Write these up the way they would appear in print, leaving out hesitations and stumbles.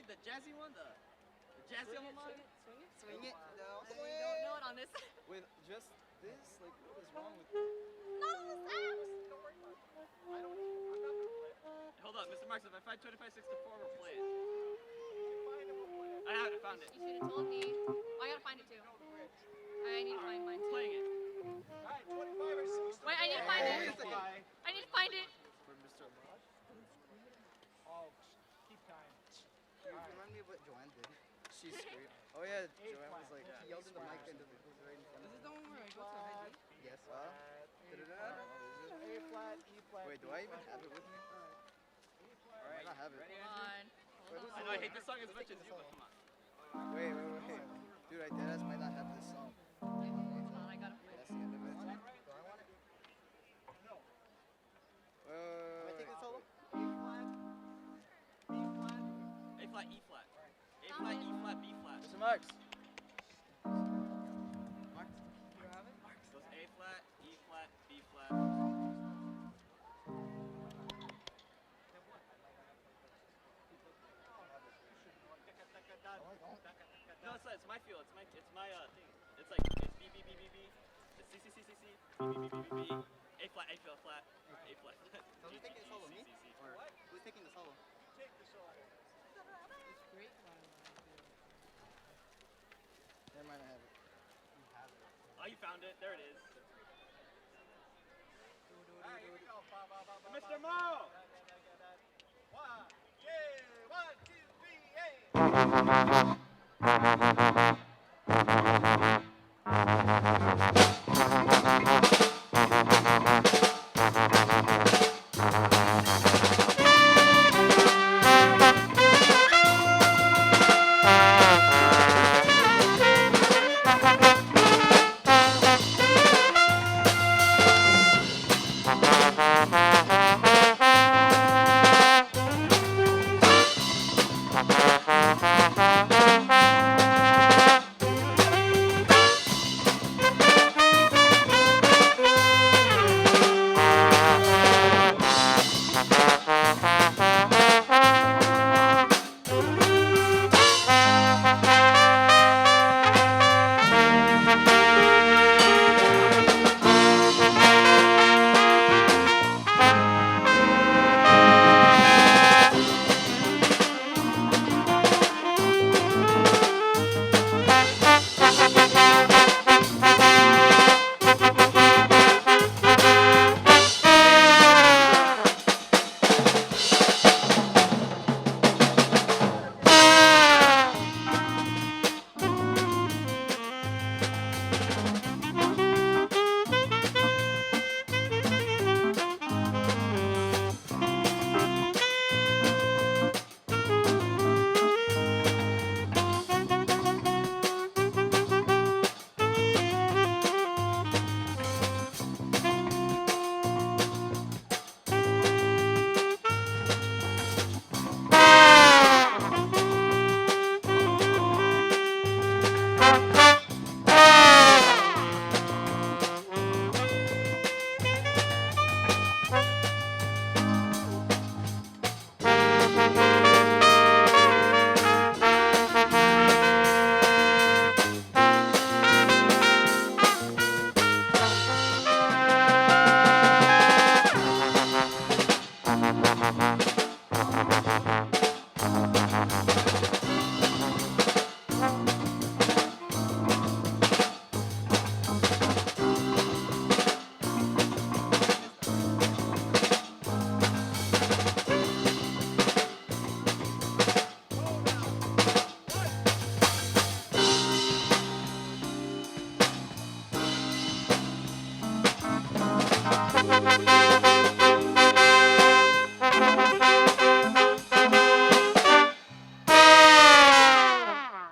The jazzy one, the jazzy alma mater. Swing it. No. You don't know it on this. With just this, like, what is wrong with Not on this ass. Don't worry about it. I'm not gonna play it. Hold on, Mr. Marks, if I find 2564, we'll play it. I haven't found it. You should have told me. I gotta find it too. I need to find mine too. Playing it. Alright, 25 or 60. Wait, I need to find it. I need to find it. for Mr. Marsh? Oh, keep time. You remind me of what Joanne did. She screamed. Oh yeah, Joanne was like, he yelled in the mic and it was right in front of Is this her. the one where I go to high G? Yes. A flat, E flat. Wait, do I even have it with me? I might not have it. Hold on. Hold I on. know I hate this song as much as you, but come on. Wait. Dude, I deadass might not have this song. Hold on. I gotta find That's it. the end of it. Do I want it? No. Am I taking solo? A flat, B flat. A flat, E flat. A flat, E flat, B flat. Mr. Marks. Marks, you have it? So it's A flat, E flat, B flat. No, it's my feel. It's my thing. It's like it's B B B B B. It's C C C C C. B B B B B B. A flat, A flat, flat. A flat. So I'm taking solo, me? Or mind, I have it. Oh, you found it. There it is. Alright, here we go. Mr. Mo! 1, 2, 3, 8.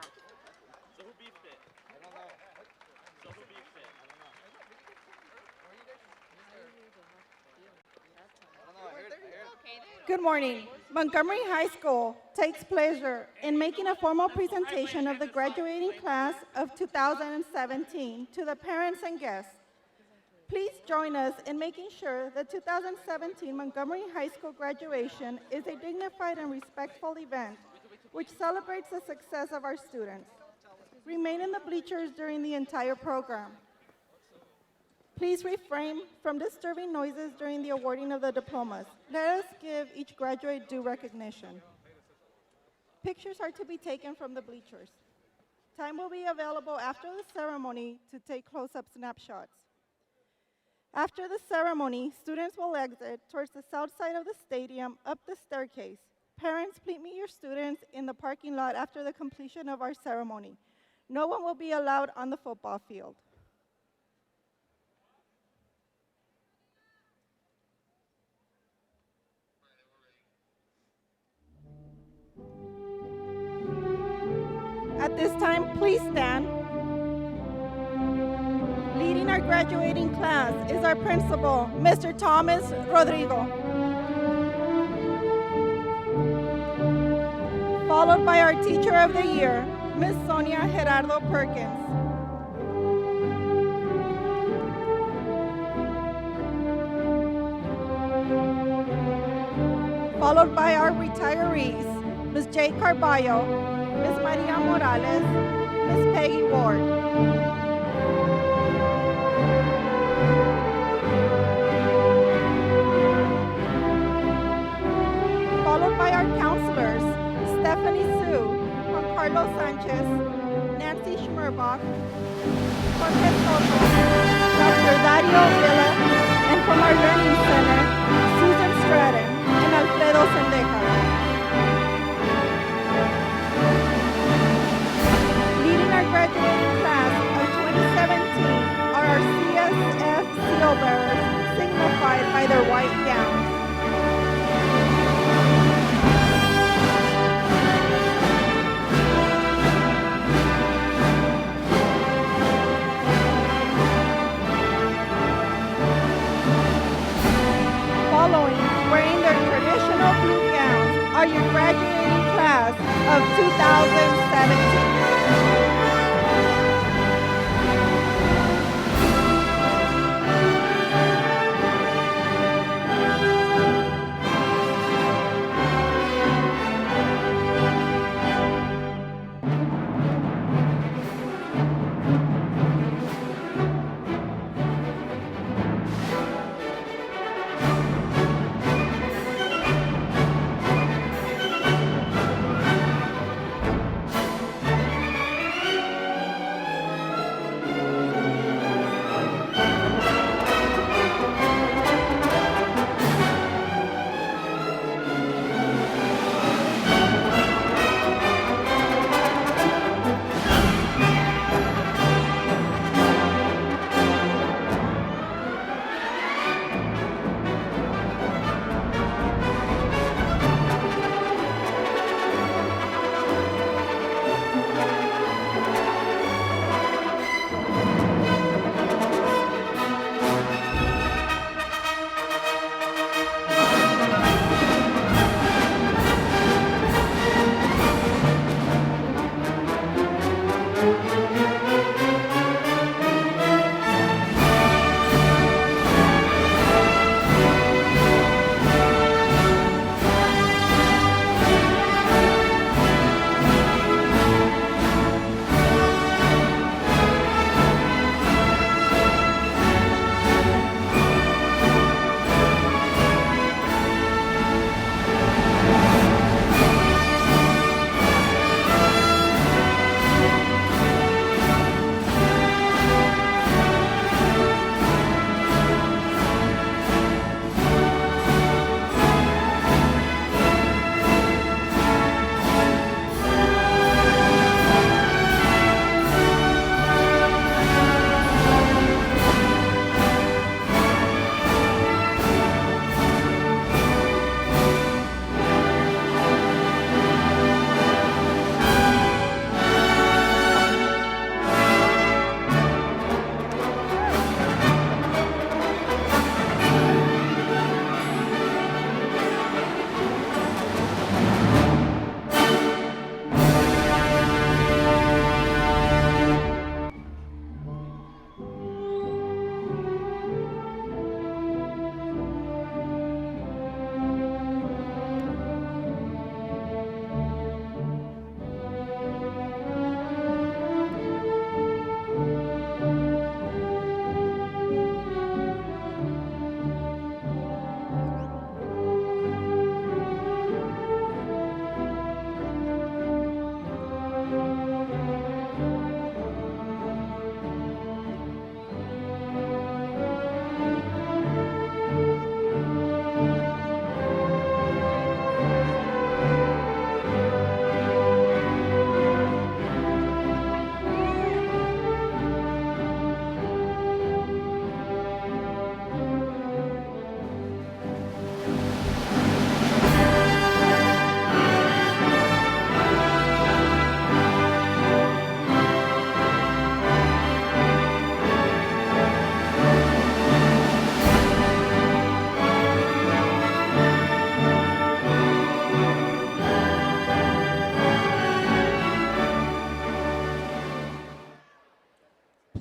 So who beefed it? I don't know. So who beefed it? I don't know. I heard. Okay, there. Good morning. Montgomery High School takes pleasure in making a formal presentation of the graduating class of 2017 to the parents and guests. Please join us in making sure the 2017 Montgomery High School graduation is a dignified and respectful event which celebrates the success of our students. Remain in the bleachers during the entire program. Please refrain from disturbing noises during the awarding of the diplomas. Let us give each graduate due recognition. Pictures are to be taken from the bleachers. Time will be available after the ceremony to take close-up snapshots. After the ceremony, students will exit towards the south side of the stadium up the staircase. Parents, please meet your students in the parking lot after the completion of our ceremony. No one will be allowed on the football field. At this time, please stand. Leading our graduating class is our principal, Mr. Thomas Rodrigo. Followed by our teacher of the year, Ms. Sonia Gerardo Perkins. Followed by our retirees, Ms. J. Carballo, Ms. Maria Morales, Ms. Peggy Ward. Followed by our counselors, Stephanie Sue, Juan Carlos Sanchez, Nancy Nancy Schmerbach, Jorge Soto, Dr. Dario Villa, and from our Learning Center, Susan Stratton and Alfredo Sendeja. Leading our graduating class of 2017 are our CSF seal bearers, signified by their white gowns. Following, wearing their traditional blue gowns, are your graduating class of 2017.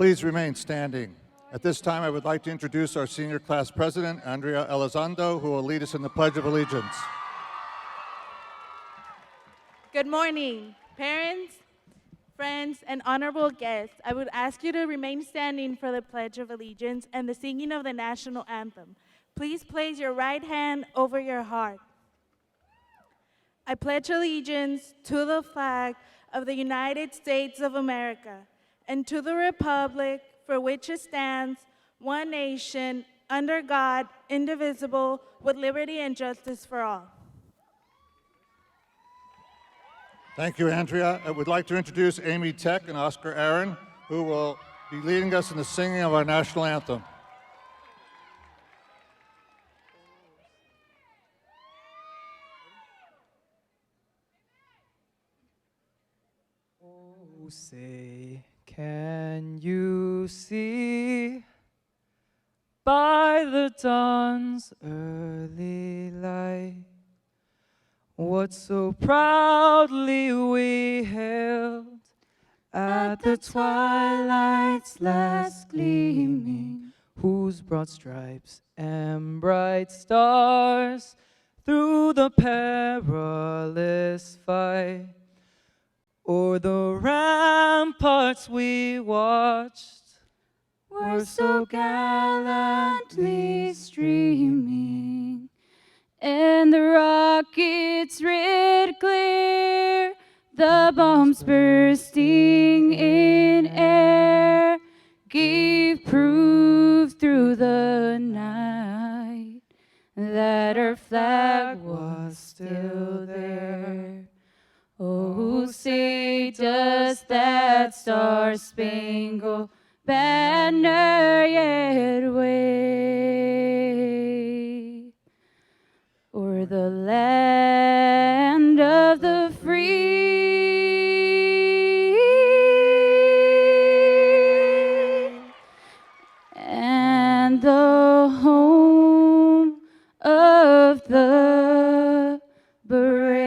Please remain standing. At this time, I would like to introduce our senior class president, Andrea Elizondo, who will lead us in the Pledge of Allegiance. Good morning, parents, friends, and honorable guests. I would ask you to remain standing for the Pledge of Allegiance and the singing of the national anthem. Please place your right hand over your heart. I pledge allegiance to the flag of the United States of America, and to the republic for which it stands, one nation, under God, indivisible, with liberty and justice for all. Thank you, Andrea. I would like to introduce Amy Tech and Oscar Aaron, who will be leading us in the singing of our national anthem. Oh, say, can you see by the dawn's early light what so proudly we hailed at the twilight's last gleaming, whose broad stripes and bright stars through the perilous fight o'er the ramparts we watched were so gallantly streaming, and the rockets' red glare, the bombs bursting in air, gave proof through the night that our flag was still there. Oh, say does that star-spangled banner yet wave o'er the land of the free and the home of the brave?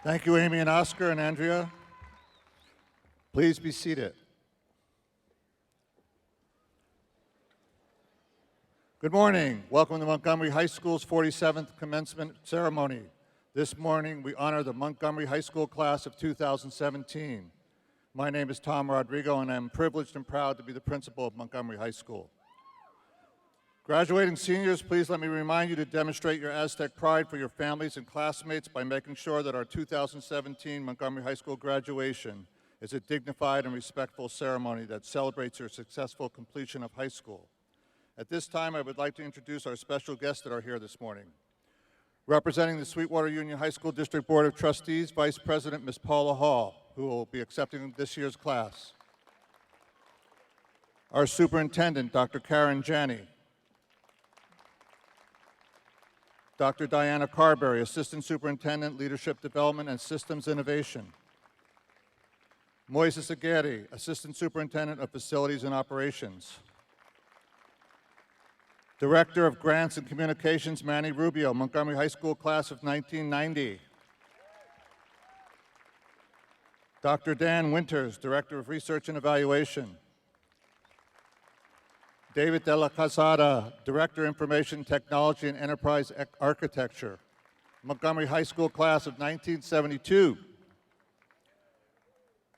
Thank you, Amy and Oscar and Andrea. Please be seated. Good morning. Welcome to Montgomery High School's 47th commencement ceremony. This morning, we honor the Montgomery High School class of 2017. My name is Tom Rodrigo, and I'm privileged and proud to be the principal of Montgomery High School. Graduating seniors, please let me remind you to demonstrate your Aztec pride for your families and classmates by making sure that our 2017 Montgomery High School graduation is a dignified and respectful ceremony that celebrates your successful completion of high school. At this time, I would like to introduce our special guests that are here this morning. Representing the Sweetwater Union High School District Board of Trustees, Vice President Ms. Paula Hall, who will be accepting this year's class. Our Superintendent, Dr. Karen Janney. Dr. Diana Carberry, Assistant Superintendent, Leadership Development and Systems Innovation. Moises Aguirre, Assistant Superintendent of Facilities and Operations. Director of Grants and Communications, Manny Rubio, Montgomery High School class of 1990. Dr. Dan Winters, Director of Research and Evaluation. David De La Casada, Director, Information Technology and Enterprise Architecture, Montgomery High School class of 1972.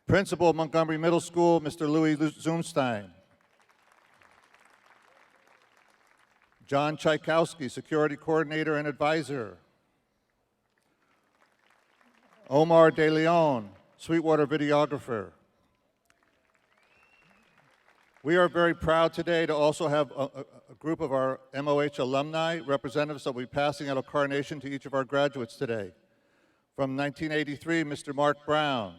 Principal of Montgomery Middle School, Mr. Louis Zumstein. John Tchaikowski, Security Coordinator and Advisor. Omar De Leon, Sweetwater Videographer. We are very proud today to also have a group of our MOH alumni representatives that will be passing out a carnation to each of our graduates today. From 1983, Mr. Mark Brown.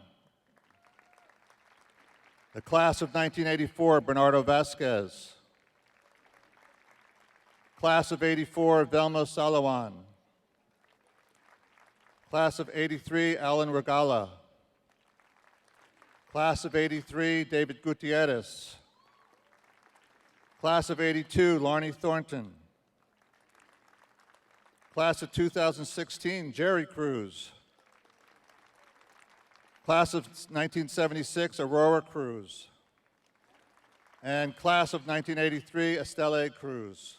The class of 1984, Bernardo Vasquez. Class of 84, Velma Salawan. Class of 83, Alan Regala. Class of 83, David Gutierrez. Class of 82, Larnie Thornton. Class of 2016, Jerry Cruz. Class of 1976, Aurora Cruz. And class of 1983, Estelle Cruz.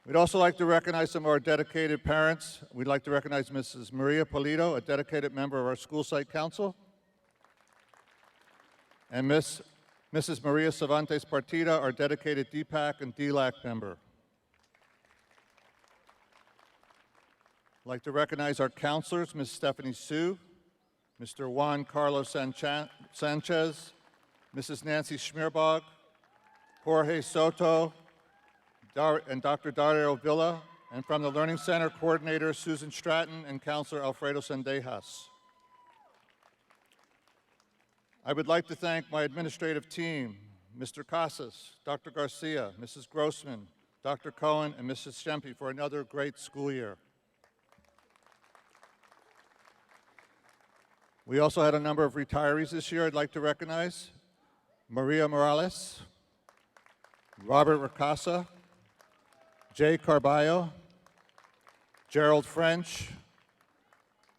We'd also like to recognize some of our dedicated parents. We'd like to recognize Mrs. Maria Polito, a dedicated member of our school site council. And Mrs. Maria Cervantes Partida, our dedicated DPAC and DLAC member. I'd like to recognize our counselors, Ms. Stephanie Sue, Mr. Juan Carlos Sanchez, Mrs. Nancy Schmierbach, Jorge Soto, and Dr. Dario Villa, and from the Learning Center Coordinator Susan Stratton and Counselor Alfredo Sendejas. I would like to thank my administrative team, Mr. Casas, Dr. Garcia, Mrs. Grossman, Dr. Cohen, and Mrs. Shempe for another great school year. We also had a number of retirees this year I'd like to recognize. Maria Morales, Robert Ricasa, Jay Carballo, Gerald French,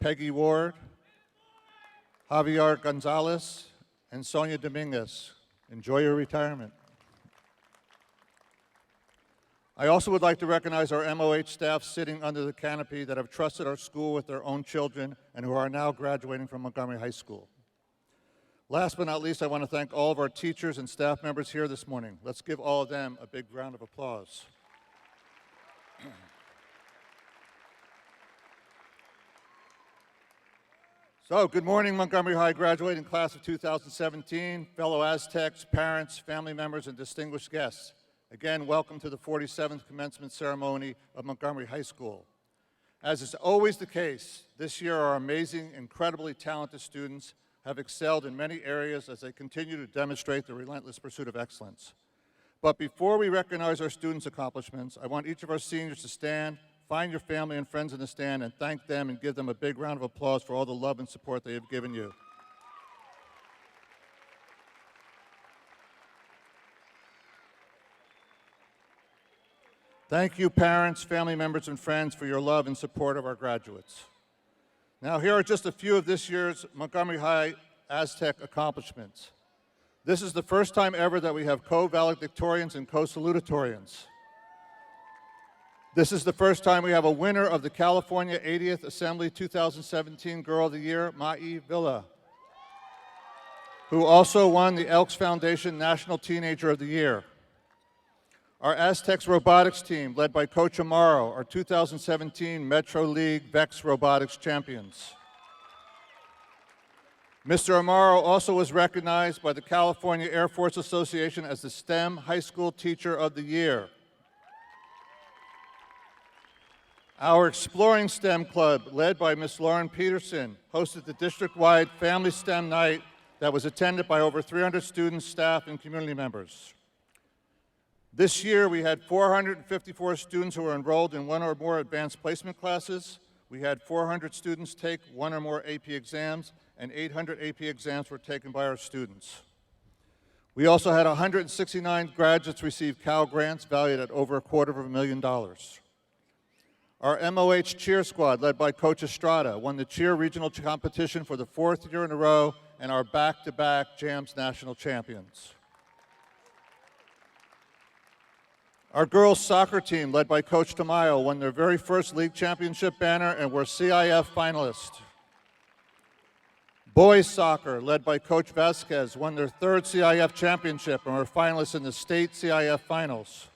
Peggy Ward, Javier Gonzalez, and Sonia Dominguez. Enjoy your retirement. I also would like to recognize our MOH staff sitting under the canopy that have trusted our school with their own children and who are now graduating from Montgomery High School. Last but not least, I want to thank all of our teachers and staff members here this morning. Let's give all of them a big round of applause. So, good morning, Montgomery High graduating class of 2017, fellow Aztecs, parents, family members, and distinguished guests. Again, welcome to the 47th commencement ceremony of Montgomery High School. As is always the case, this year our amazing, incredibly talented students have excelled in many areas as they continue to demonstrate the relentless pursuit of excellence. But before we recognize our students' accomplishments, I want each of our seniors to stand, find your family and friends in the stand, and thank them and give them a big round of applause for all the love and support they have given you. Thank you, parents, family members, and friends, for your love and support of our graduates. Now, here are just a few of this year's Montgomery High Aztec accomplishments. This is the first time ever that we have co-valedictorians and co-salutatorians. This is the first time we have a winner of the California 80th Assembly 2017 Girl of the Year, Mai Villa, who also won the Elks Foundation National Teenager of the Year. Our Aztecs robotics team, led by Coach Amaro, our 2017 Metro League VEX robotics champions. Mr. Amaro also was recognized by the California Air Force Association as the STEM High School Teacher of the Year. Our Exploring STEM Club, led by Ms. Lauren Peterson, hosted the district-wide Family STEM Night that was attended by over 300 students, staff, and community members. This year, we had 454 students who were enrolled in one or more advanced placement classes. We had 400 students take one or more AP exams, and 800 AP exams were taken by our students. We also had 169 graduates receive Cal Grants valued at over $250,000. Our MOH cheer squad, led by Coach Estrada, won the cheer regional competition for the 4th year in a row and are back-to-back JAMS national champions. Our girls soccer team, led by Coach Tamayo, won their very first league championship banner and were CIF finalists. Boys soccer, led by Coach Vasquez, won their 3rd CIF championship and were finalists in the state CIF finals.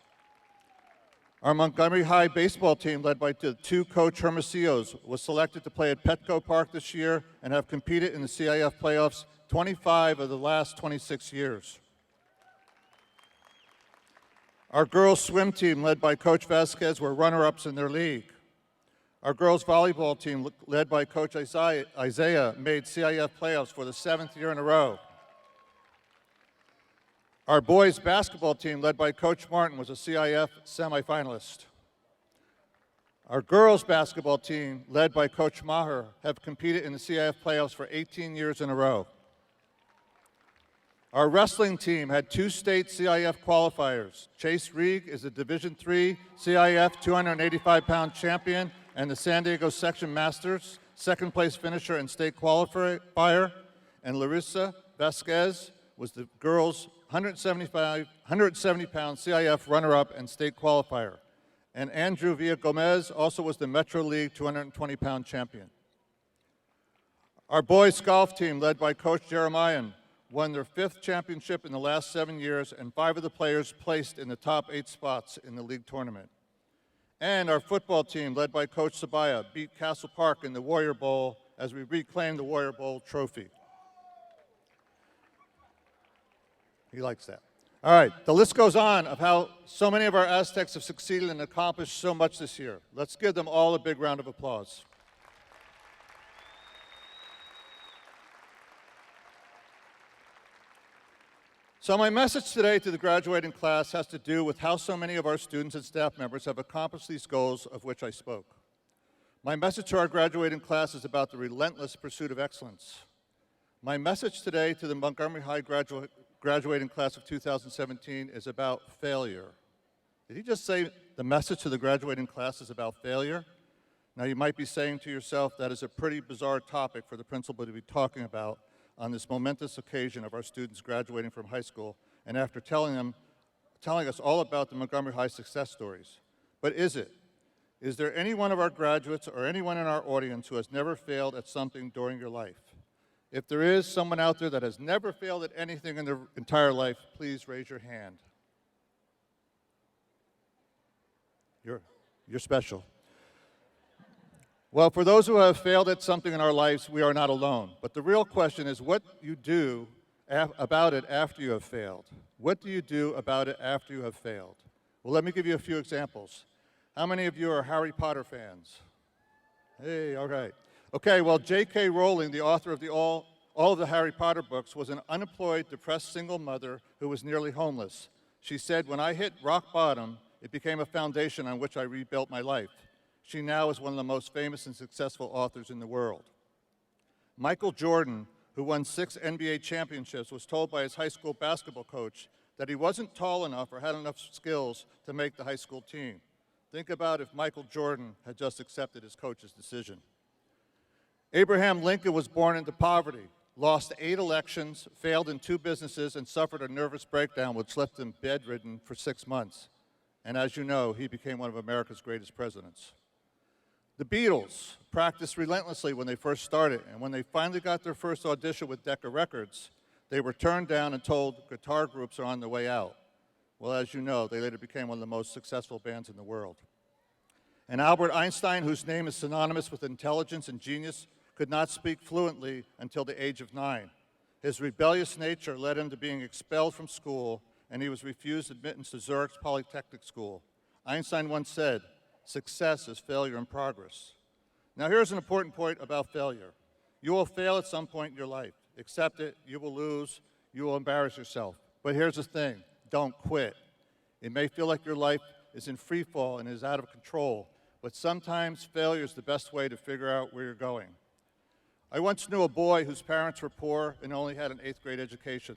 Our Montgomery High baseball team, led by the 2 Coach Hermosillos, was selected to play at Petco Park this year and have competed in the CIF playoffs 25 of the last 26 years. Our girls swim team, led by Coach Vasquez, were runner-ups in their league. Our girls volleyball team, led by Coach Isaiah, made CIF playoffs for the 7th year in a row. Our boys basketball team, led by Coach Martin, was a CIF semifinalist. Our girls basketball team, led by Coach Maher, have competed in the CIF playoffs for 18 years in a row. Our wrestling team had 2 state CIF qualifiers. Chase Reed is a Division III CIF 285-pound champion and the San Diego Section Masters, 2nd place finisher and state qualifier. And Larissa Vasquez was the girls' 170-pound CIF runner-up and state qualifier. And Andrew Villa Gomez also was the Metro League 220-pound champion. Our boys golf team, led by Coach Jeremiah, won their 5th championship in the last 7 years, and 5 of the players placed in the top 8 spots in the league tournament. And our football team, led by Coach Sabaya, beat Castle Park in the Warrior Bowl as we reclaim the Warrior Bowl trophy. He likes that. All right, the list goes on of how so many of our Aztecs have succeeded and accomplished so much this year. Let's give them all a big round of applause. So my message today to the graduating class has to do with how so many of our students and staff members have accomplished these goals of which I spoke. My message to our graduating class is about the relentless pursuit of excellence. My message today to the Montgomery High graduating class of 2017 is about failure. Did he just say the message to the graduating class is about failure? Now you might be saying to yourself, that is a pretty bizarre topic for the principal to be talking about on this momentous occasion of our students graduating from high school, and after telling us all about the Montgomery High success stories. But is it? Is there any one of our graduates or anyone in our audience who has never failed at something during your life? If there is someone out there that has never failed at anything in their entire life, please raise your hand. You're special. Well, for those who have failed at something in our lives, we are not alone. But the real question is what you do about it after you have failed. What do you do about it after you have failed? Well, let me give you a few examples. How many of you are Harry Potter fans? Hey, all right. Okay, well, J.K. Rowling, the author of all of the Harry Potter books, was an unemployed, depressed single mother who was nearly homeless. She said, "When I hit rock bottom, it became a foundation on which I rebuilt my life." She now is one of the most famous and successful authors in the world. Michael Jordan, who won 6 NBA championships, was told by his high school basketball coach that he wasn't tall enough or had enough skills to make the high school team. Think about if Michael Jordan had just accepted his coach's decision. Abraham Lincoln was born into poverty, lost 8 elections, failed in 2 businesses, and suffered a nervous breakdown which left him bedridden for 6 months. And as you know, he became one of America's greatest presidents. The Beatles practiced relentlessly when they first started, and when they finally got their first audition with Decca Records, they were turned down and told guitar groups are on their way out. Well, as you know, they later became one of the most successful bands in the world. And Albert Einstein, whose name is synonymous with intelligence and genius, could not speak fluently until the age of 9. His rebellious nature led him to being expelled from school, and he was refused admittance to Zurich's Polytechnic School. Einstein once said, "Success is failure in progress." Now here's an important point about failure. You will fail at some point in your life. Accept it, you will lose, you will embarrass yourself. But here's the thing, don't quit. It may feel like your life is in free fall and is out of control, but sometimes failure is the best way to figure out where you're going. I once knew a boy whose parents were poor and only had an 8th grade education.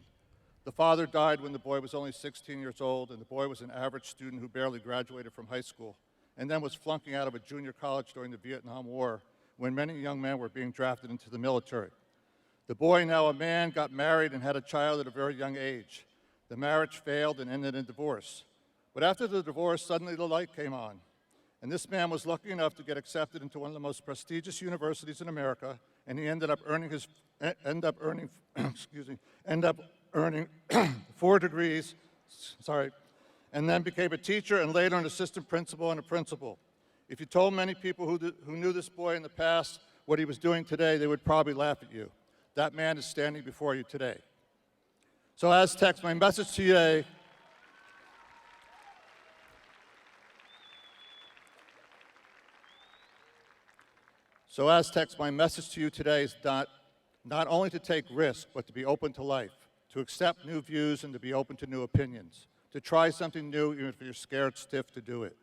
The father died when the boy was only 16 years old, and the boy was an average student who barely graduated from high school, and then was flunking out of a junior college during the Vietnam War when many young men were being drafted into the military. The boy, now a man, got married and had a child at a very young age. The marriage failed and ended in divorce. But after the divorce, suddenly the light came on, and this man was lucky enough to get accepted into one of the most prestigious universities in America, and he ended up earning 4 degrees, and then became a teacher and later an assistant principal and a principal. If you told many people who knew this boy in the past what he was doing today, they would probably laugh at you. That man is standing before you today. So Aztecs, my message to you today, is not only to take risks, but to be open to life, to accept new views and to be open to new opinions, to try something new even if you're scared stiff to do it.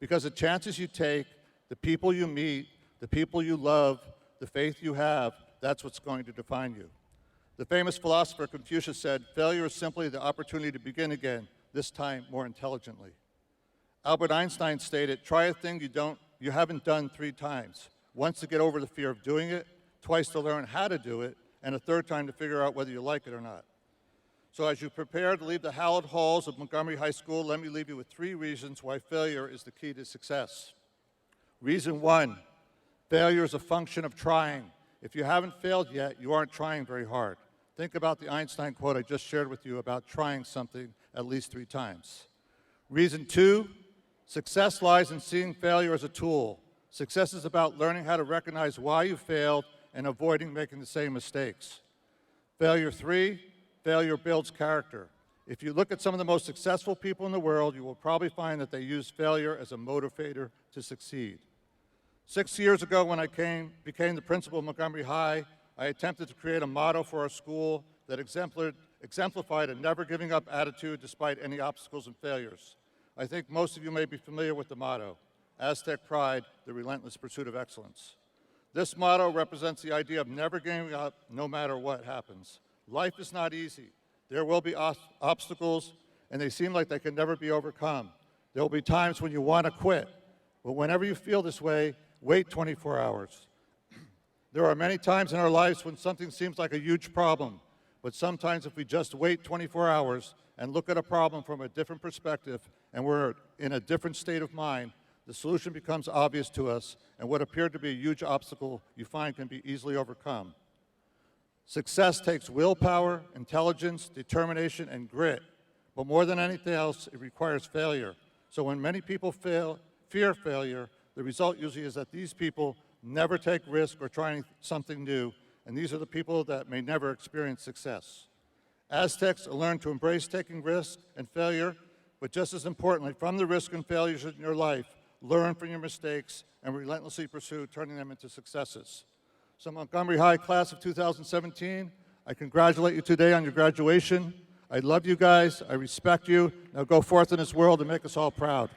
Because the chances you take, the people you meet, the people you love, the faith you have, that's what's going to define you. The famous philosopher Confucius said, "Failure is simply the opportunity to begin again, this time more intelligently." Albert Einstein stated, "Try a thing you haven't done 3 times. Once to get over the fear of doing it, twice to learn how to do it, and a 3rd time to figure out whether you like it or not." So as you prepare to leave the hallowed halls of Montgomery High School, let me leave you with 3 reasons why failure is the key to success. Reason 1, failure is a function of trying. If you haven't failed yet, you aren't trying very hard. Think about the Einstein quote I just shared with you about trying something at least 3 times. Reason 2, Success lies in seeing failure as a tool. Success is about learning how to recognize why you failed and avoiding making the same mistakes. Failure 3, failure builds character. If you look at some of the most successful people in the world, you will probably find that they use failure as a motivator to succeed. 6 years ago, when I became the principal of Montgomery High, I attempted to create a motto for our school that exemplified a never giving up attitude despite any obstacles and failures. I think most of you may be familiar with the motto, Aztec Pride, the relentless pursuit of excellence. This motto represents the idea of never giving up no matter what happens. Life is not easy. There will be obstacles, and they seem like they can never be overcome. There will be times when you want to quit, but whenever you feel this way, wait 24 hours. There are many times in our lives when something seems like a huge problem, but sometimes if we just wait 24 hours and look at a problem from a different perspective and we're in a different state of mind, the solution becomes obvious to us, and what appeared to be a huge obstacle you find can be easily overcome. Success takes willpower, intelligence, determination, and grit, but more than anything else, it requires failure. So when many people fear failure, the result usually is that these people never take risk or try something new, and these are the people that may never experience success. Aztecs learn to embrace taking risks and failure, but just as importantly, from the risk and failures in your life, learn from your mistakes and relentlessly pursue turning them into successes. So Montgomery High class of 2017, I congratulate you today on your graduation. I love you guys, I respect you. Now go forth in this world and make us all proud.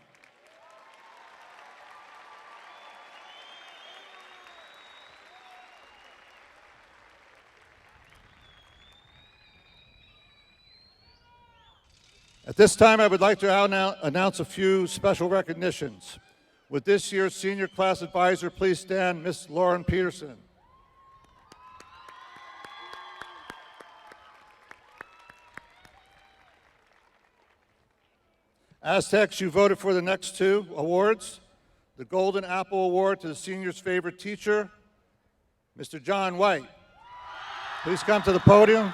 At this time, I would like to announce a few special recognitions. With this year's senior class advisor, please stand, Miss Lauren Peterson. Aztecs, you voted for the next two awards. The Golden Apple Award to the senior's favorite teacher, Mr. John White. Please come to the podium.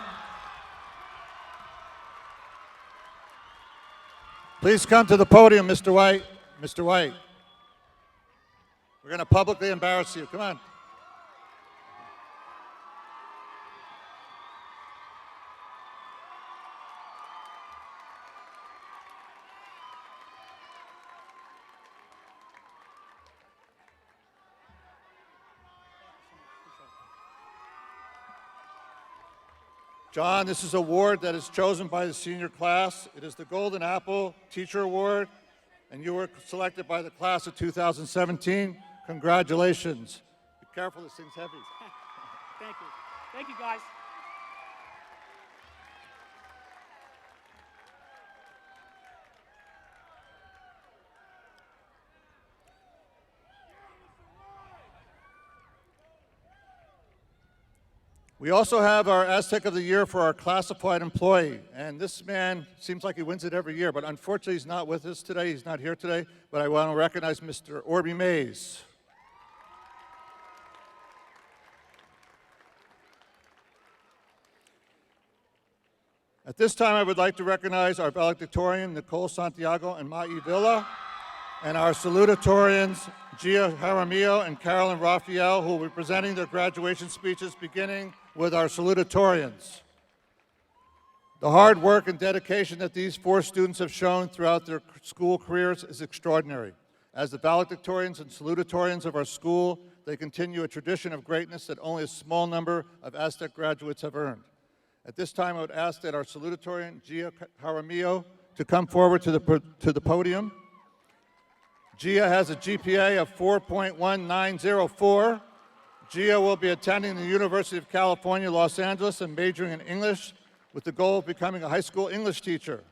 Please come to the podium, Mr. White. Mr. White. We're going to publicly embarrass you. Come on. John, this is an award that is chosen by the senior class. It is the Golden Apple Teacher Award, and you were selected by the class of 2017. Congratulations. Be careful, this thing's heavy. Thank you. Thank you, guys. We also have our Aztec of the Year for our classified employee, and this man seems like he wins it every year, but unfortunately he's not with us today, he's not here today, but I want to recognize Mr. Orby Mays. At this time, I would like to recognize our valedictorian, Nicole Santiago and Mai Villa, and our salutatorians, Gia Jaramillo and Carolyn Raphael, who will be presenting their graduation speeches, beginning with our salutatorians. The hard work and dedication that these four students have shown throughout their school careers is extraordinary. As the valedictorians and salutatorians of our school, they continue a tradition of greatness that only a small number of Aztec graduates have earned. At this time, I would ask that our salutatorian, Gia Jaramillo, to come forward to the podium. Gia has a GPA of 4.1904. Gia will be attending the University of California, Los Angeles and majoring in English with the goal of becoming a high school English teacher.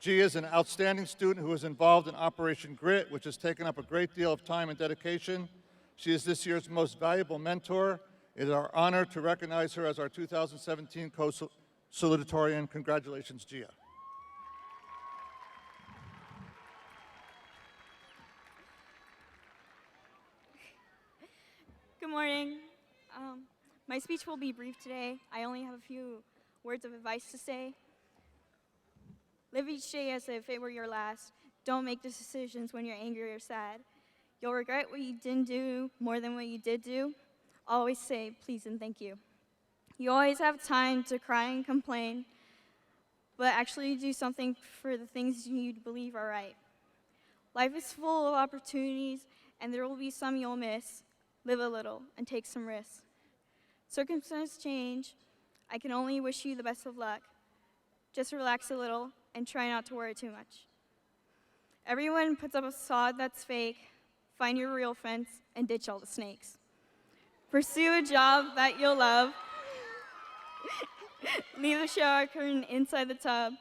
Gia is an outstanding student who is involved in Operation Grit, which has taken up a great deal of time and dedication. She is this year's most valuable mentor. It is our honor to recognize her as our 2017 co-salutatorian. Congratulations, Gia. Good morning. My speech will be brief today. I only have a few words of advice to say. Live each day as if it were your last. Don't make decisions when you're angry or sad. You'll regret what you didn't do more than what you did do. Always say please and thank you. You always have time to cry and complain, but actually do something for the things you believe are right. Life is full of opportunities, and there will be some you'll miss. Live a little and take some risks. Circumstances change. I can only wish you the best of luck. Just relax a little and try not to worry too much. Everyone puts up a facade that's fake. Find your real friends and ditch all the snakes. Pursue a job that you'll love. Leave the shower curtain inside the tub.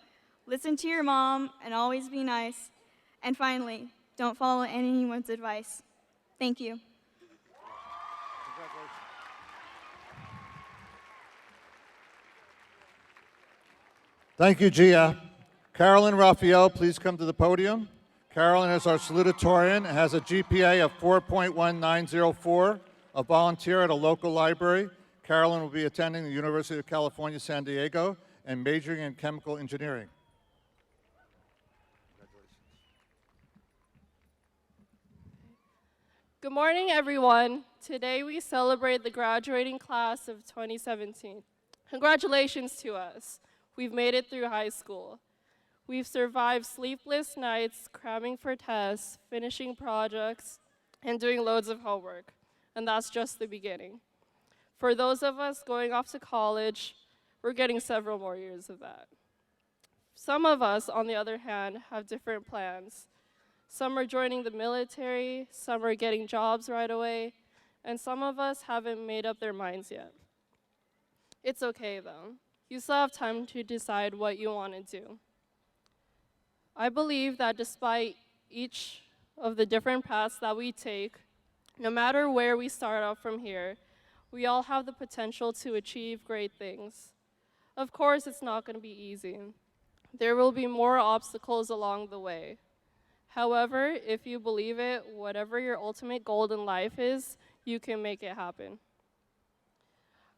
Listen to your mom and always be nice. And finally, don't follow anyone's advice. Thank you. Thank you, Gia. Carolyn Raphael, please come to the podium. Carolyn is our salutatorian and has a GPA of 4.1904, a volunteer at a local library. Carolyn will be attending the University of California, San Diego, and majoring in chemical engineering. Good morning, everyone. Today we celebrate the graduating class of 2017. Congratulations to us. We've made it through high school. We've survived sleepless nights, cramming for tests, finishing projects, and doing loads of homework. And that's just the beginning. For those of us going off to college, we're getting several more years of that. Some of us, on the other hand, have different plans. Some are joining the military, some are getting jobs right away, and some of us haven't made up their minds yet. It's okay, though. You still have time to decide what you want to do. I believe that despite each of the different paths that we take, no matter where we start out from here, we all have the potential to achieve great things. Of course, it's not going to be easy. There will be more obstacles along the way. However, if you believe it, whatever your ultimate goal in life is, you can make it happen.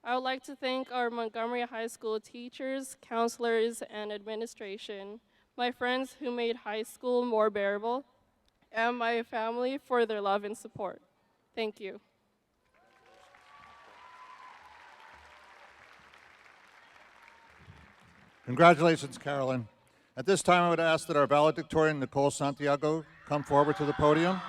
I would like to thank our Montgomery High School teachers, counselors, and administration, my friends who made high school more bearable, and my family for their love and support. Thank you. Congratulations, Carolyn. At this time, I would ask that our valedictorian, Nicole Santiago, come forward to the podium.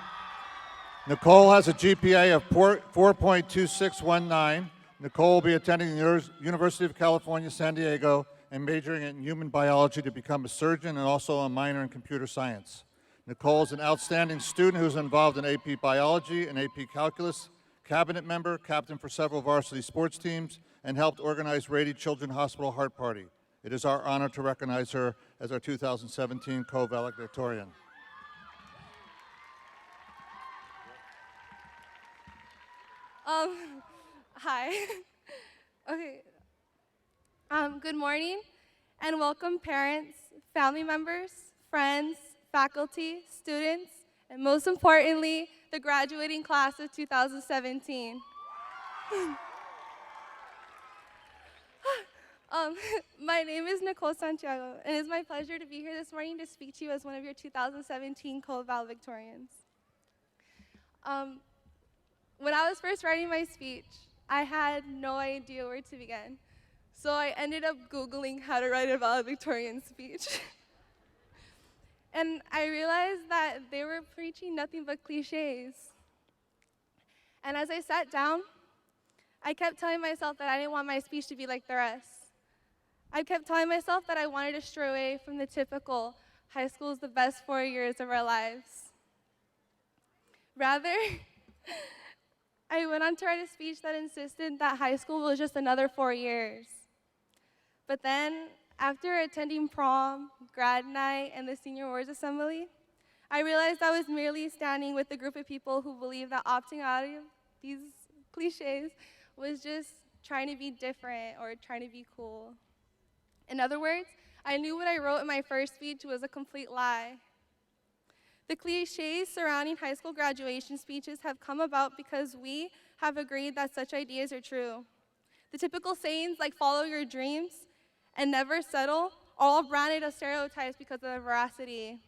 Nicole has a GPA of 4.2619. Nicole will be attending the University of California, San Diego, and majoring in human biology to become a surgeon and also a minor in computer science. Nicole is an outstanding student who's involved in AP Biology and AP Calculus, cabinet member, captain for several varsity sports teams, and helped organize Rady Children's Hospital Heart Party. It is our honor to recognize her as our 2017 co-valedictorian. Hi. Okay. Good morning and welcome parents, family members, friends, faculty, students, and most importantly, the graduating class of 2017. My name is Nicole Santiago, and it's my pleasure to be here this morning to speak to you as one of your 2017 co-valedictorians. When I was first writing my speech, I had no idea where to begin. So I ended up Googling how to write a valedictorian speech. And I realized that they were preaching nothing but cliches. And as I sat down, I kept telling myself that I didn't want my speech to be like the rest. I kept telling myself that I wanted to stray away from the typical high school is the best 4 years of our lives. Rather, I went on to write a speech that insisted that high school was just another 4 years. But then, after attending prom, grad night, and the senior awards assembly, I realized I was merely standing with a group of people who believed that opting out of these cliches was just trying to be different or trying to be cool. In other words, I knew what I wrote in my first speech was a complete lie. The cliches surrounding high school graduation speeches have come about because we have agreed that such ideas are true. The typical sayings like follow your dreams and never settle are all branded as stereotypes because of their veracity.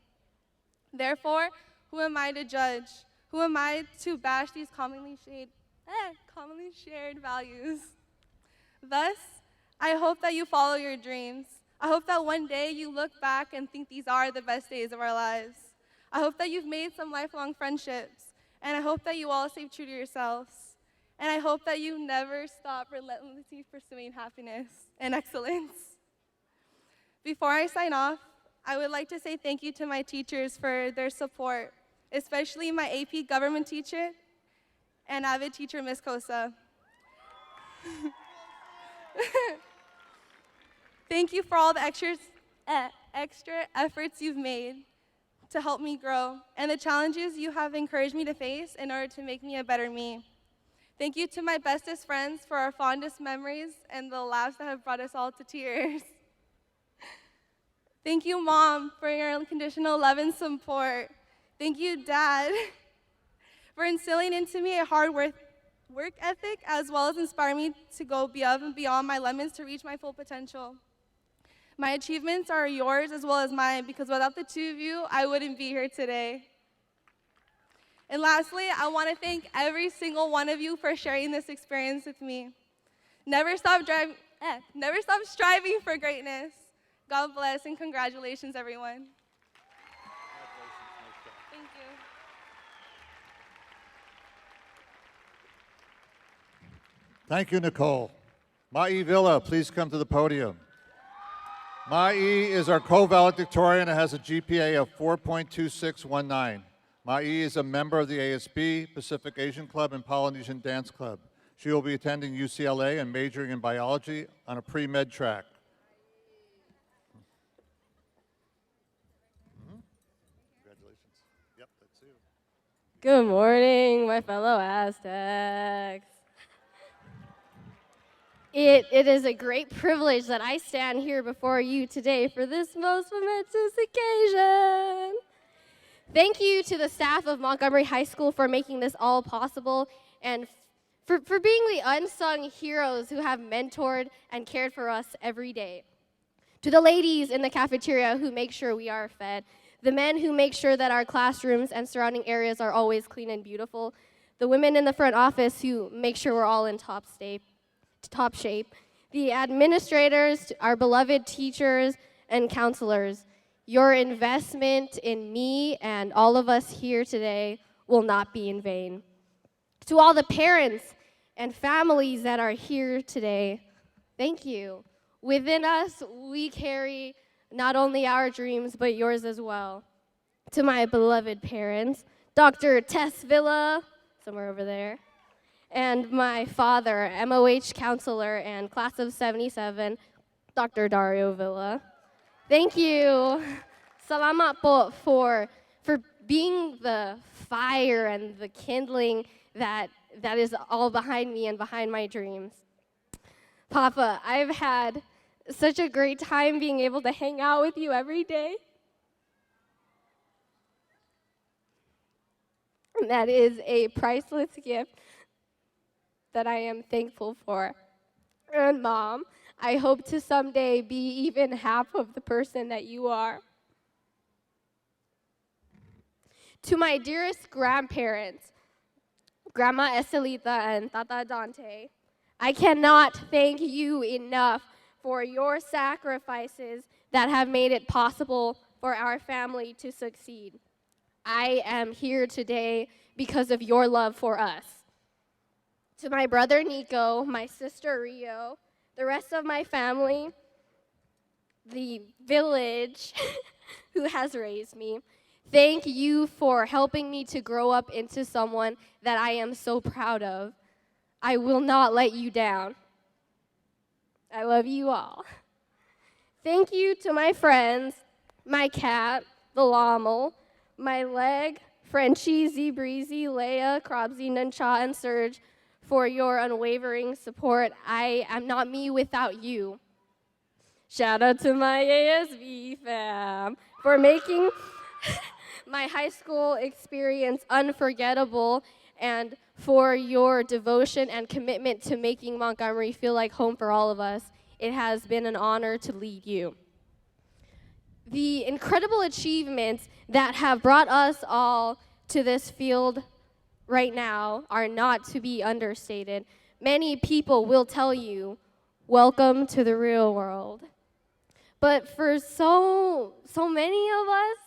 Therefore, who am I to judge? Who am I to bash these commonly shared values? Thus, I hope that you follow your dreams. I hope that one day you look back and think these are the best days of our lives. I hope that you've made some lifelong friendships, and I hope that you all stay true to yourselves. And I hope that you never stop relentlessly pursuing happiness and excellence. Before I sign off, I would like to say thank you to my teachers for their support, especially my AP government teacher and avid teacher, Ms. Kosa. Thank you for all the extra efforts you've made to help me grow and the challenges you have encouraged me to face in order to make me a better me. Thank you to my bestest friends for our fondest memories and the laughs that have brought us all to tears. Thank you, Mom, for your unconditional love and support. Thank you, Dad, for instilling into me a hard work ethic, as well as inspiring me to go above and beyond my limits to reach my full potential. My achievements are yours as well as mine, because without the two of you, I wouldn't be here today. And lastly, I want to thank every single one of you for sharing this experience with me. Never stop striving for greatness. God bless and congratulations, everyone. Thank you. Thank you, Nicole. Ma'i Villa, please come to the podium. Ma'i is our co-valedictorian and has a GPA of 4.2619. Ma'i is a member of the ASB, Pacific Asian Club, and Polynesian Dance Club. She will be attending UCLA and majoring in biology on a pre-med track. Congratulations. Yep, that's you. Good morning, my fellow Aztecs. It is a great privilege that I stand here before you today for this most momentous occasion. Thank you to the staff of Montgomery High School for making this all possible, and for being the unsung heroes who have mentored and cared for us every day. To the ladies in the cafeteria who make sure we are fed, the men who make sure that our classrooms and surrounding areas are always clean and beautiful, the women in the front office who make sure we're all in top shape, the administrators, our beloved teachers and counselors. Your investment in me and all of us here today will not be in vain. To all the parents and families that are here today, thank you. Within us, we carry not only our dreams, but yours as well. To my beloved parents, Dr. Tess Villa, somewhere over there, and my father, MOH counselor and class of 77, Dr. Dario Villa. Thank you. Salamat po for being the fire and the kindling that is all behind me and behind my dreams. Papa, I've had such a great time being able to hang out with you every day. And that is a priceless gift that I am thankful for. And Mom, I hope to someday be even half of the person that you are. To my dearest grandparents, Grandma Estelita and Tata Dante, I cannot thank you enough for your sacrifices that have made it possible for our family to succeed. I am here today because of your love for us. To my brother Nico, my sister Rio, the rest of my family, the village who has raised me, thank you for helping me to grow up into someone that I am so proud of. I will not let you down. I love you all. Thank you to my friends, my cat, the llama, my leg, Frenchie, Z-Breezy, Leia, Crobsy, Nuncha, and Serge, for your unwavering support. I am not me without you. Shout out to my ASB fam for making my high school experience unforgettable and for your devotion and commitment to making Montgomery feel like home for all of us. It has been an honor to lead you. The incredible achievements that have brought us all to this field right now are not to be understated. Many people will tell you, welcome to the real world. But for so many of us,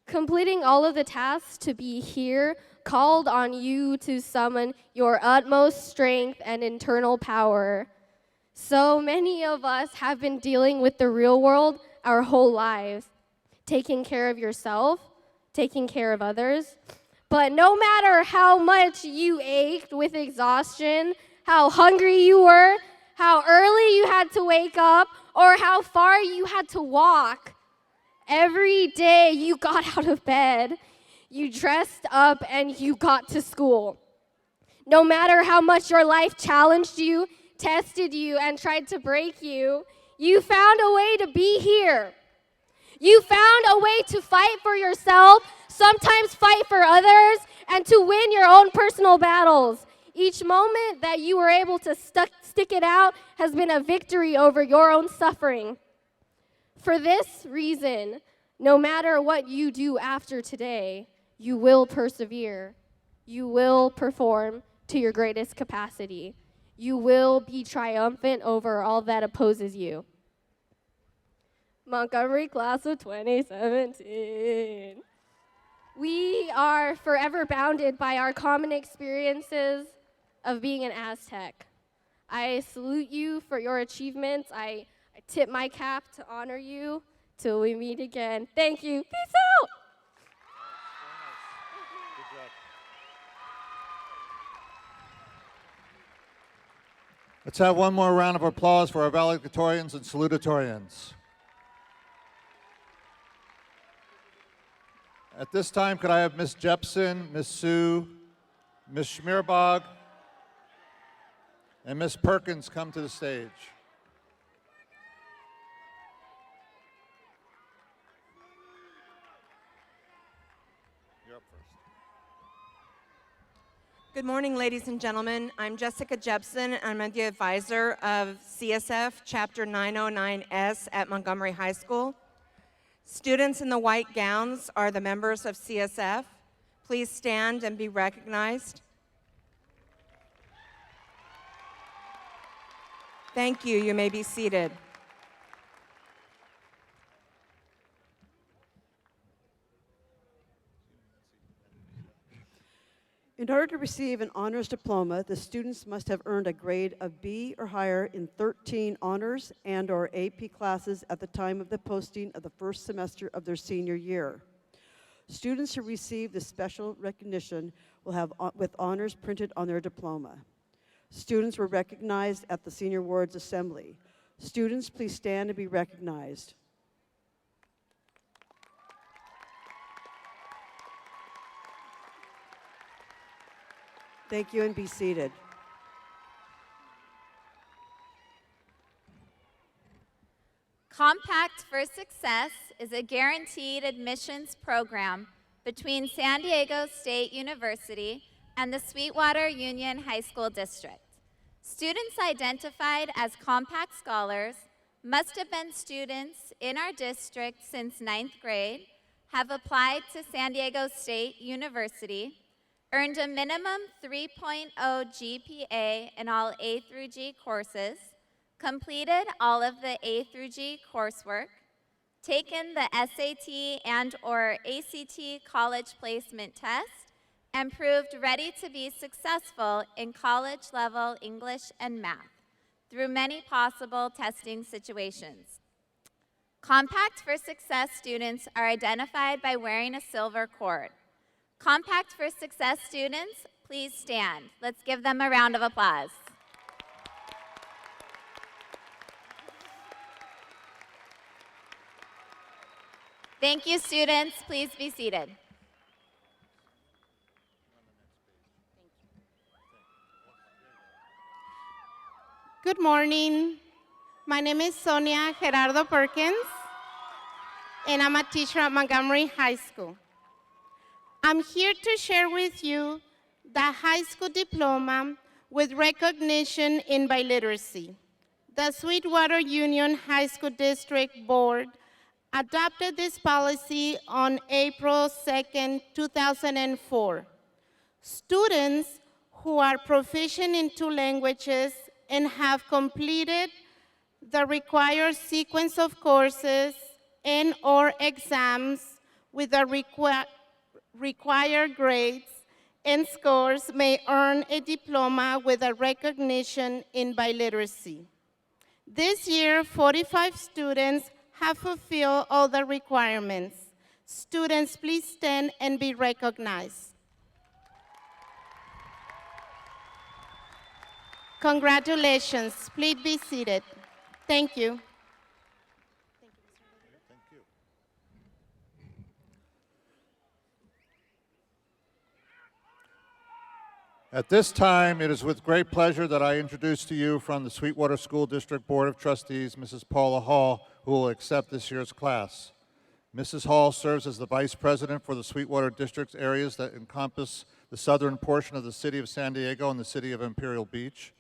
completing all of the tasks to be here called on you to summon your utmost strength and internal power. So many of us have been dealing with the real world our whole lives, taking care of yourself, taking care of others. But no matter how much you ached with exhaustion, how hungry you were, how early you had to wake up, or how far you had to walk, every day you got out of bed, you dressed up, and you got to school. No matter how much your life challenged you, tested you, and tried to break you, you found a way to be here. You found a way to fight for yourself, sometimes fight for others, and to win your own personal battles. Each moment that you were able to stick it out has been a victory over your own suffering. For this reason, no matter what you do after today, you will persevere. You will perform to your greatest capacity. You will be triumphant over all that opposes you. Montgomery class of 2017. We are forever bounded by our common experiences of being an Aztec. I salute you for your achievements. I tip my cap to honor you till we meet again. Thank you. Peace out. Good job. Let's have one more round of applause for our valedictorians and salutatorians. At this time, could I have Miss Jepson, Miss Sue, Miss Schmierbog, and Miss Perkins come to the stage? You're up first. Good morning, ladies and gentlemen. I'm Jessica Jepson. I'm the advisor of CSF Chapter 909S at Montgomery High School. Students in the white gowns are the members of CSF. Please stand and be recognized. Thank you. You may be seated. In order to receive an honors diploma, the students must have earned a grade of B or higher in 13 honors and/or AP classes at the time of the posting of the first semester of their senior year. Students who receive this special recognition will have with honors printed on their diploma. Students were recognized at the Senior Awards Assembly. Students, please stand and be recognized. Thank you, and be seated. Compact for Success is a guaranteed admissions program between San Diego State University and the Sweetwater Union High School District. Students identified as Compact Scholars must have been students in our district since 9th grade, have applied to San Diego State University, earned a minimum 3.0 GPA in all A through G courses, completed all of the A through G coursework, taken the SAT and/or ACT college placement test, and proved ready to be successful in college-level English and math through many possible testing situations. Compact for Success students are identified by wearing a silver cord. Compact for Success students, please stand. Let's give them a round of applause. Thank you, students. Please be seated. Good morning. My name is Sonia Gerardo Perkins, and I'm a teacher at Montgomery High School. I'm here to share with you the high school diploma with recognition in biliteracy. The Sweetwater Union High School District Board adopted this policy on April 2nd, 2004. Students who are proficient in 2 languages and have completed the required sequence of courses and/or exams with the required grades and scores may earn a diploma with a recognition in biliteracy. This year, 45 students have fulfilled all the requirements. Students, please stand and be recognized. Congratulations. Please be seated. Thank you. At this time, it is with great pleasure that I introduce to you from the Sweetwater School District Board of Trustees, Mrs. Paula Hall, who will accept this year's class. Mrs. Hall serves as the Vice President for the Sweetwater District's areas that encompass the southern portion of the city of San Diego and the city of Imperial Beach.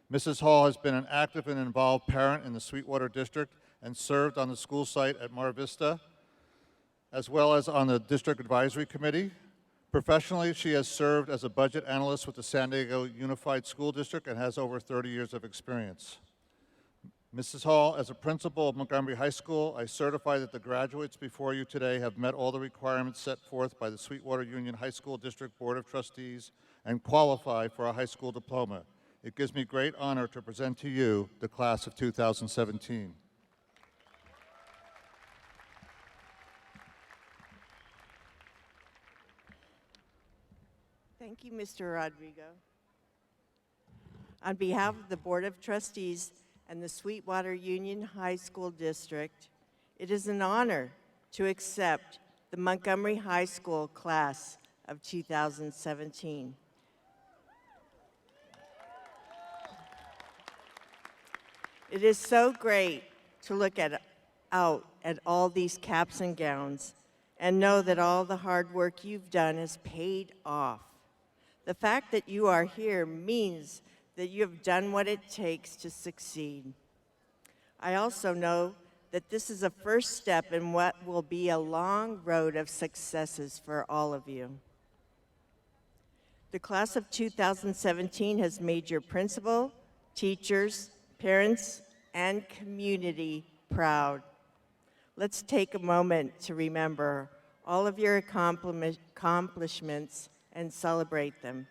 Mrs. Hall has been an active and involved parent in the Sweetwater District and served on the school site at Mar Vista, as well as on the District Advisory Committee. Professionally, she has served as a budget analyst with the San Diego Unified School District and has over 30 years of experience. Mrs. Hall, as a principal of Montgomery High School, I certify that the graduates before you today have met all the requirements set forth by the Sweetwater Union High School District Board of Trustees and qualify for a high school diploma. It gives me great honor to present to you the class of 2017. Thank you, Mr. Rodrigo. On behalf of the Board of Trustees and the Sweetwater Union High School District, it is an honor to accept the Montgomery High School class of 2017. It is so great to look out at all these caps and gowns and know that all the hard work you've done has paid off. The fact that you are here means that you have done what it takes to succeed. I also know that this is a first step in what will be a long road of successes for all of you. The class of 2017 has made your principal, teachers, parents, and community proud. Let's take a moment to remember all of your accomplishments and celebrate them.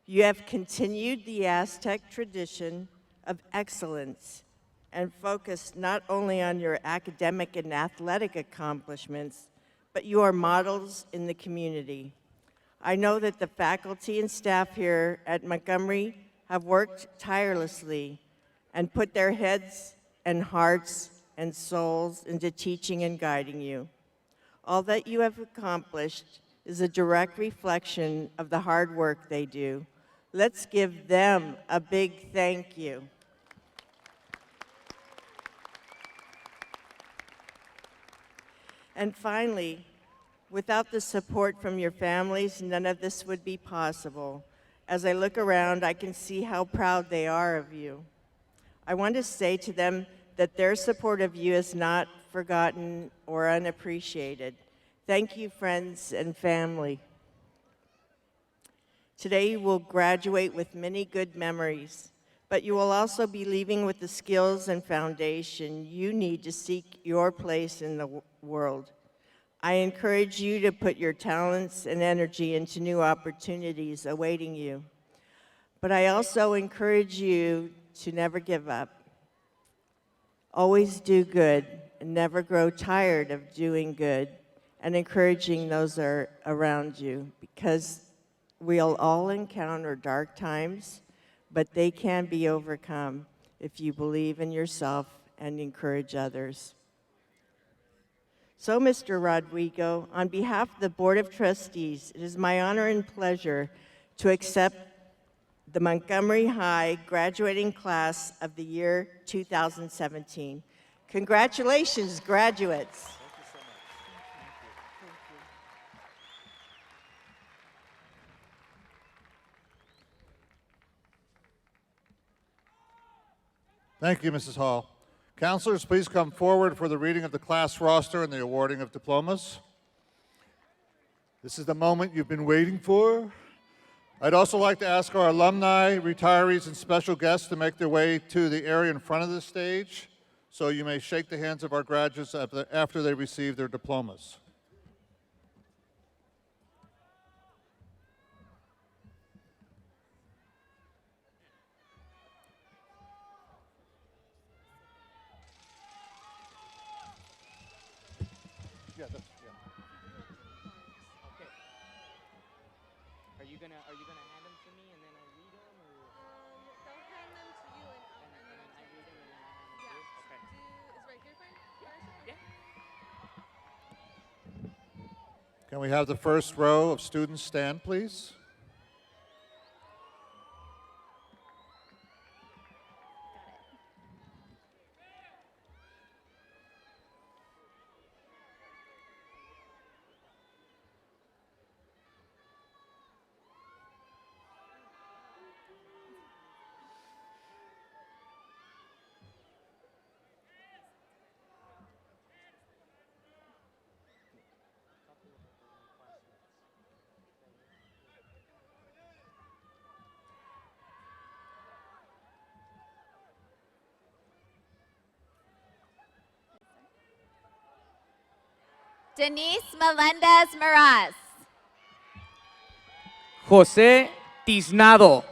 You have continued the Aztec tradition of excellence and focused not only on your academic and athletic accomplishments, but you are models in the community. I know that the faculty and staff here at Montgomery have worked tirelessly and put their heads and hearts and souls into teaching and guiding you. All that you have accomplished is a direct reflection of the hard work they do. Let's give them a big thank you. And finally, without the support from your families, none of this would be possible. As I look around, I can see how proud they are of you. I want to say to them that their support of you is not forgotten or unappreciated. Thank you, friends and family. Today you will graduate with many good memories, but you will also be leaving with the skills and foundation you need to seek your place in the world. I encourage you to put your talents and energy into new opportunities awaiting you. But I also encourage you to never give up. Always do good and never grow tired of doing good and encouraging those around you, because we'll all encounter dark times, but they can be overcome if you believe in yourself and encourage others. So, Mr. Rodrigo, on behalf of the Board of Trustees, it is my honor and pleasure to accept the Montgomery High graduating class of the year 2017. Congratulations, graduates. Thank you, Mrs. Hall. Counselors, please come forward for the reading of the class roster and the awarding of diplomas. This is the moment you've been waiting for. I'd also like to ask our alumni, retirees, and special guests to make their way to the area in front of the stage so you may shake the hands of our graduates after they receive their diplomas. Yeah, that's, yeah. Okay. Are you gonna hand them to me and then I read them, or? They'll hand them to you and then I read them and then I hand them to you. Okay. is right here fine? Yeah. Can we have the first row of students stand, please? Denise Melendez Meraz. José Tiznado.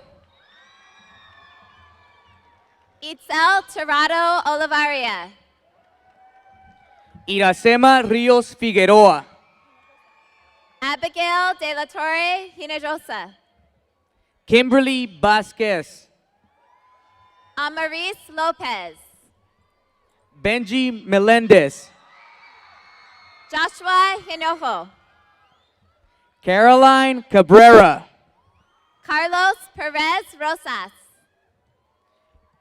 Itzel Tirado Olivaria. Iracema Ríos Figueroa. Abigail De La Torre Hinojosa. Kimberly Vasquez. Amaris Lopez. Benji Melendez. Joshua Hinojo. Caroline Cabrera. Carlos Perez Rosas.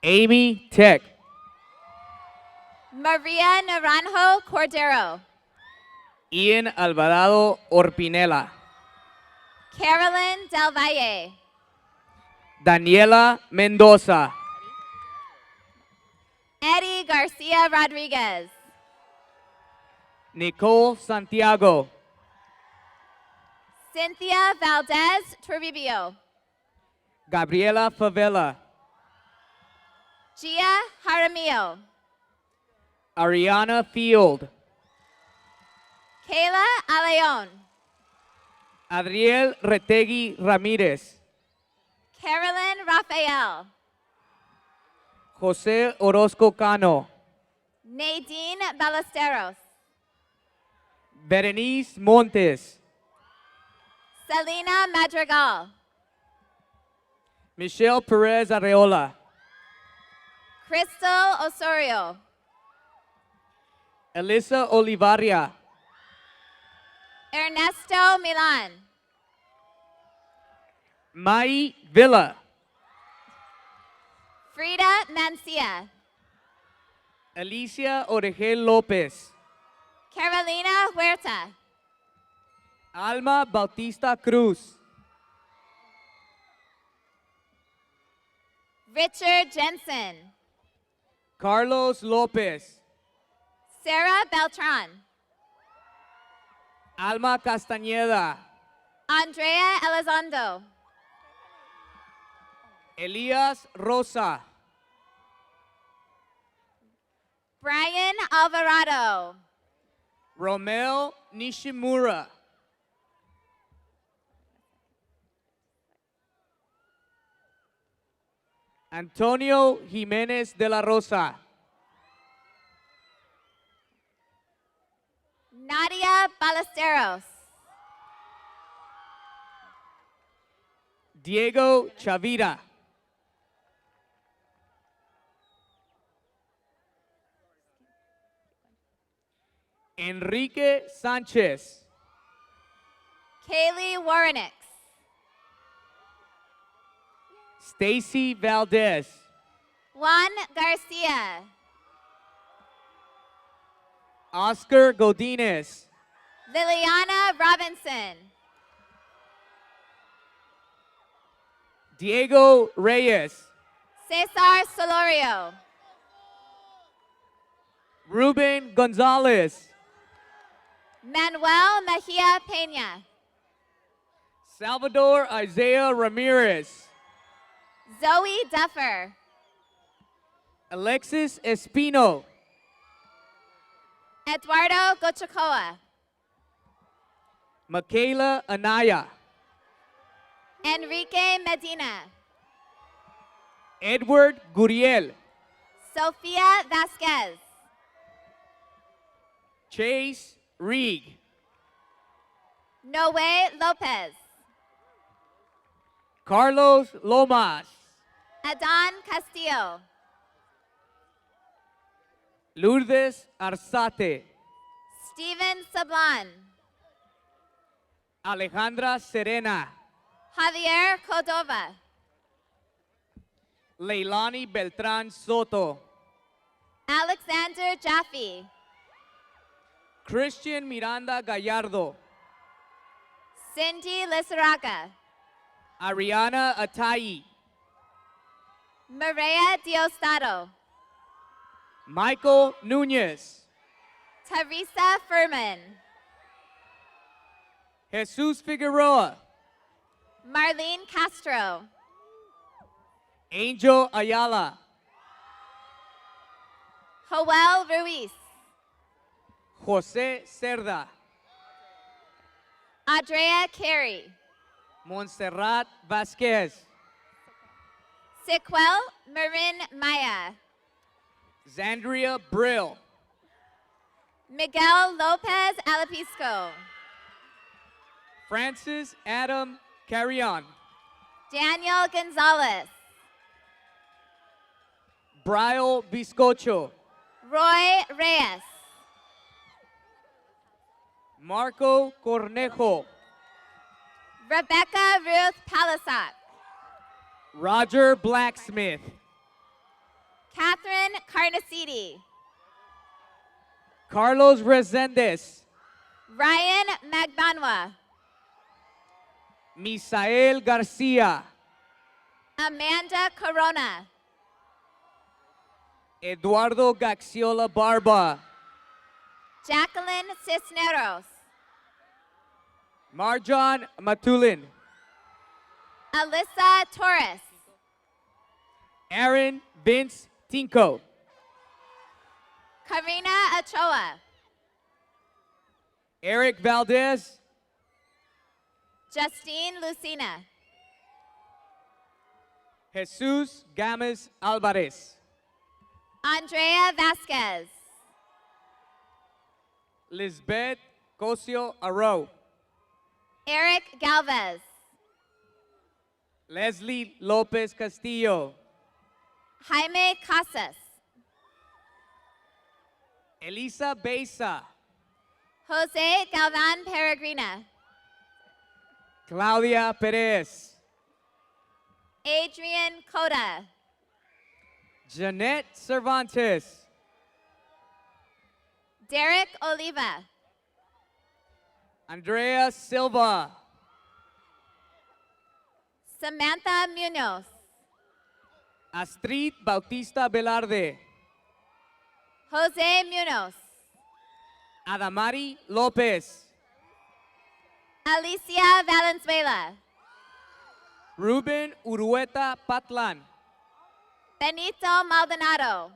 Amy Tech. Maria Naranjo Cordero. Ian Alvarado Orpinela. Carolyn Del Valle. Daniela Mendoza. Eddie Garcia Rodriguez. Nicole Santiago. Cynthia Valdez Toribio. Gabriela Favela. Gia Jaramillo. Ariana Field. Kayla Aleon. Adriel Retegui Ramírez. Carolyn Rafael. José Orozco Cano. Nadine Ballesteros. Berenice Montes. Selena Madrigal. Michelle Perez Arreola. Crystal Osorio. Elisa Olivaria. Ernesto Milan. Mai Villa. Frida Mancia. Alicia Oregel López. Carolina Huerta. Alma Bautista Cruz. Richard Jensen. Carlos López. Sarah Beltran. Alma Castañeda. Andrea Elizondo. Elías Rosa. Brian Alvarado. Romeo Nishimura. Antonio Jiménez de la Rosa. Nadia Ballesteros. Diego Chavira. Enrique Sánchez. Kaylee Warrenix. Stacy Valdez. Juan Garcia. Oscar Godinez. Liliana Robinson. Diego Reyes. Cesar Solorio. Ruben Gonzalez. Manuel Mejia Peña. Salvador Isaiah Ramirez. Zoe Duffer. Alexis Espino. Eduardo Gochacoa. Michaela Anaya. Enrique Medina. Edward Guriel. Sofia Vasquez. Chase Reed. Noe Lopez. Carlos Lomas. Adan Castillo. Lourdes Arzate. Steven Sablan. Alejandra Serena. Javier Cordova. Leilani Beltran Soto. Alexander Jaffe. Christian Miranda Gallardo. Cindy Lizaraga. Ariana Atayi. Maria Diosdado. Michael Nunez. Teresa Furman. Jesus Figueroa. Marlene Castro. Angel Ayala. Joel Ruiz. Jose Cerda. Andrea Carey. Montserrat Vasquez. Sequel Marin Maya. Zandria Brill. Miguel Lopez Alapisco. Francis Adam Carrion. Daniel Gonzalez. Brian Bizcocho. Roy Reyes. Marco Cornejo. Rebecca Ruth Palisak. Roger Blacksmith. Catherine Carnacidi. Carlos Resendez. Ryan Magbanwa. Misael Garcia. Amanda Corona. Eduardo Gaxiola Barba. Jacqueline Cisneros. Marjan Matulin. Alyssa Torres. Aaron Vince Tinko. Karina Ochoa. Eric Valdez. Justine Lucina. Jesus Games Alvarez. Andrea Vasquez. Lisbeth Cosio Aro. Eric Galvez. Leslie Lopez Castillo. Jaime Casas. Elisa Beza. Jose Galvan Peregrina. Claudia Perez. Adrian Coda. Jeanette Cervantes. Derek Oliva. Andrea Silva. Samantha Munoz. Astrid Bautista Velarde. Jose Munoz. Adamari Lopez. Alicia Valenzuela. Ruben Urueta Patlan. Benito Maldonado.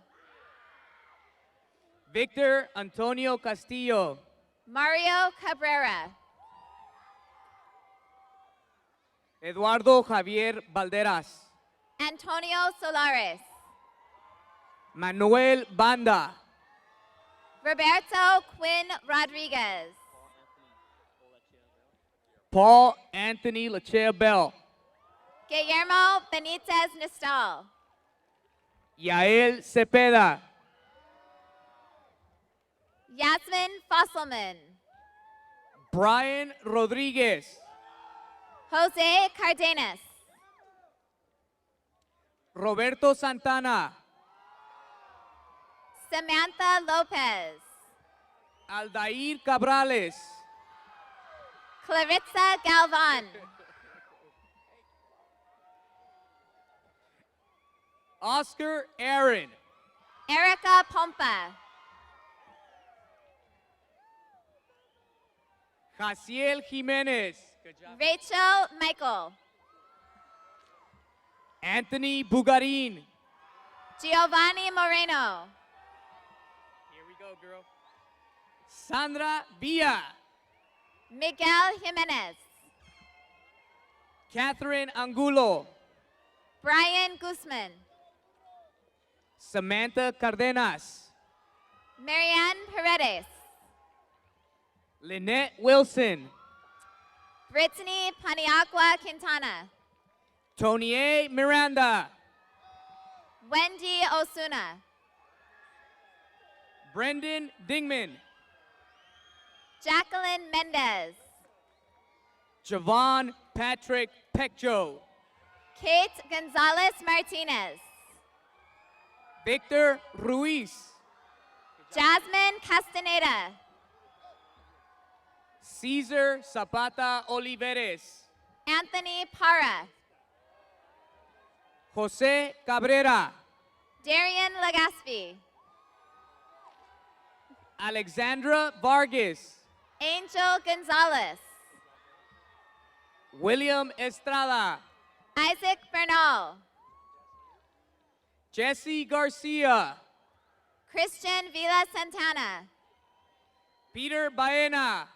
Victor Antonio Castillo. Mario Cabrera. Eduardo Javier Valderas. Antonio Solares. Manuel Banda. Roberto Quinn Rodriguez. Paul Anthony Lachea Bell. Guillermo Benitez Nestal. Yael Cepeda. Yasmin Fosselman. Brian Rodriguez. Jose Cardenas. Roberto Santana. Samantha Lopez. Aldair Cabrales. Clarissa Galvan. Oscar Aaron. Erica Pompa. Jaciel Jimenez. Good job. Rachel Michael. Anthony Bugarin. Giovanni Moreno. Here we go, girl. Sandra Villa. Miguel Jimenez. Catherine Angulo. Brian Guzman. Samantha Cardenas. Marianne Paredes. Lynette Wilson. Brittany Paniagua Quintana. Tonie Miranda. Wendy Osuna. Brendan Dingman. Jacqueline Mendez. Javon Patrick Pecjo. Kate Gonzalez Martinez. Victor Ruiz. Jasmine Castaneda. Cesar Zapata Oliveres. Anthony Parra. Jose Cabrera. Darian Legaspi. Alexandra Vargas. Angel Gonzalez. William Estrada. Isaac Bernal. Jesse Garcia. Christian Villa Santana. Peter Baena.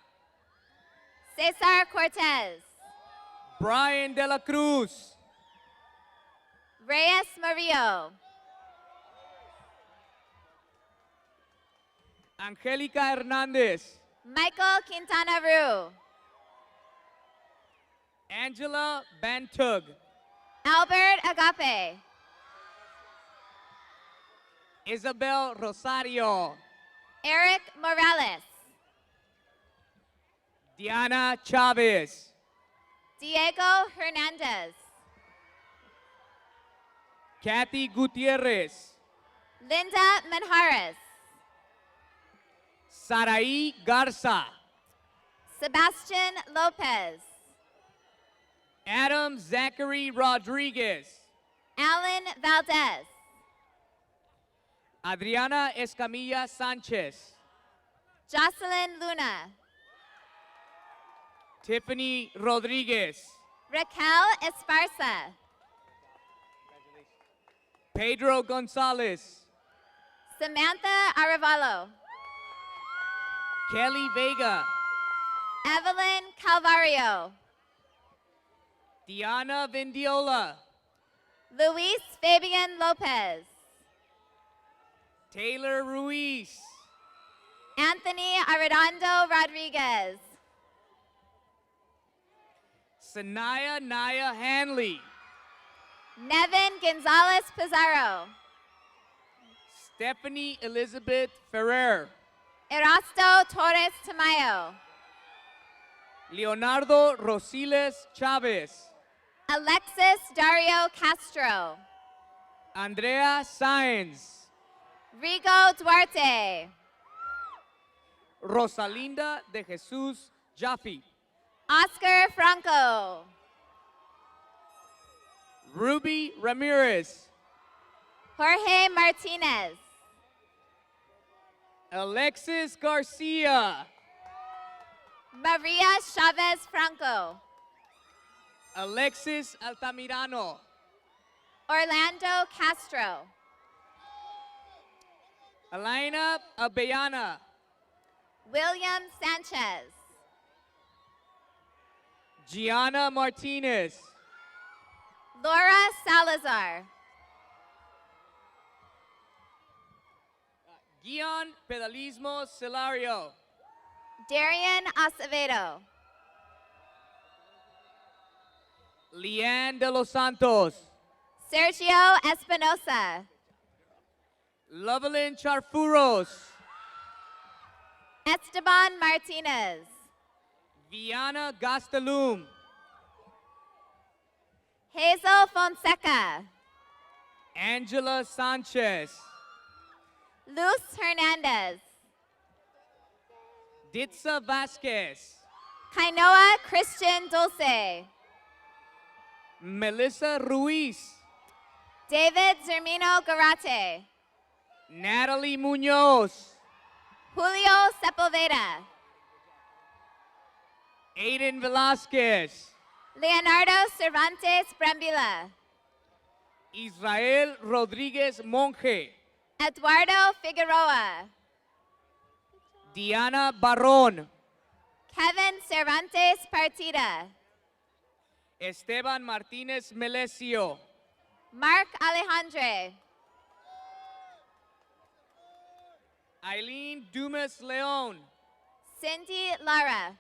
Cesar Cortez. Brian De La Cruz. Reyes Murillo. Angelica Hernandez. Michael Quintana Roo. Angela Bantug. Albert Agape. Isabel Rosario. Eric Morales. Diana Chavez. Diego Hernandez. Kathy Gutierrez. Linda Manjares. Saraí Garza. Sebastian Lopez. Adam Zachary Rodriguez. Alan Valdez. Adriana Escamilla Sanchez. Jocelyn Luna. Tiffany Rodriguez. Raquel Esparza. Pedro Gonzalez. Samantha Arevalo. Kelly Vega. Evelyn Calvario. Diana Vindiola. Luis Fabian Lopez. Taylor Ruiz. Anthony Arredondo Rodriguez. Sanaya Naya Hanley. Nevin Gonzalez Pizarro. Stephanie Elizabeth Ferrer. Erasto Torres Tamayo. Leonardo Rosiles Chavez. Alexis Dario Castro. Andrea Sáenz. Rigo Duarte. Rosalinda de Jesus Jaffe. Oscar Franco. Ruby Ramirez. Jorge Martinez. Alexis Garcia. Maria Chavez Franco. Alexis Altamirano. Orlando Castro. Alaina Abeyana. William Sanchez. Gianna Martinez. Laura Salazar. Guion Pedalismo Celario. Darian Acevedo. Leanne de los Santos. Sergio Espinosa. Lovelyn Charfuros. Esteban Martinez. Viana Gastelum. Hazel Fonseca. Angela Sanchez. Luz Hernandez. Ditsa Vasquez. Kainoa Christian Dulce. Melissa Ruiz. David Zermino Garate. Natalie Munoz. Julio Sepulveda. Aiden Velasquez. Leonardo Cervantes Brembila. Israel Rodriguez Monge. Eduardo Figueroa. Diana Barron. Kevin Cervantes Partida. Esteban Martinez Melesio. Mark Alejandre. Eileen Dumas Leon. Cindy Lara.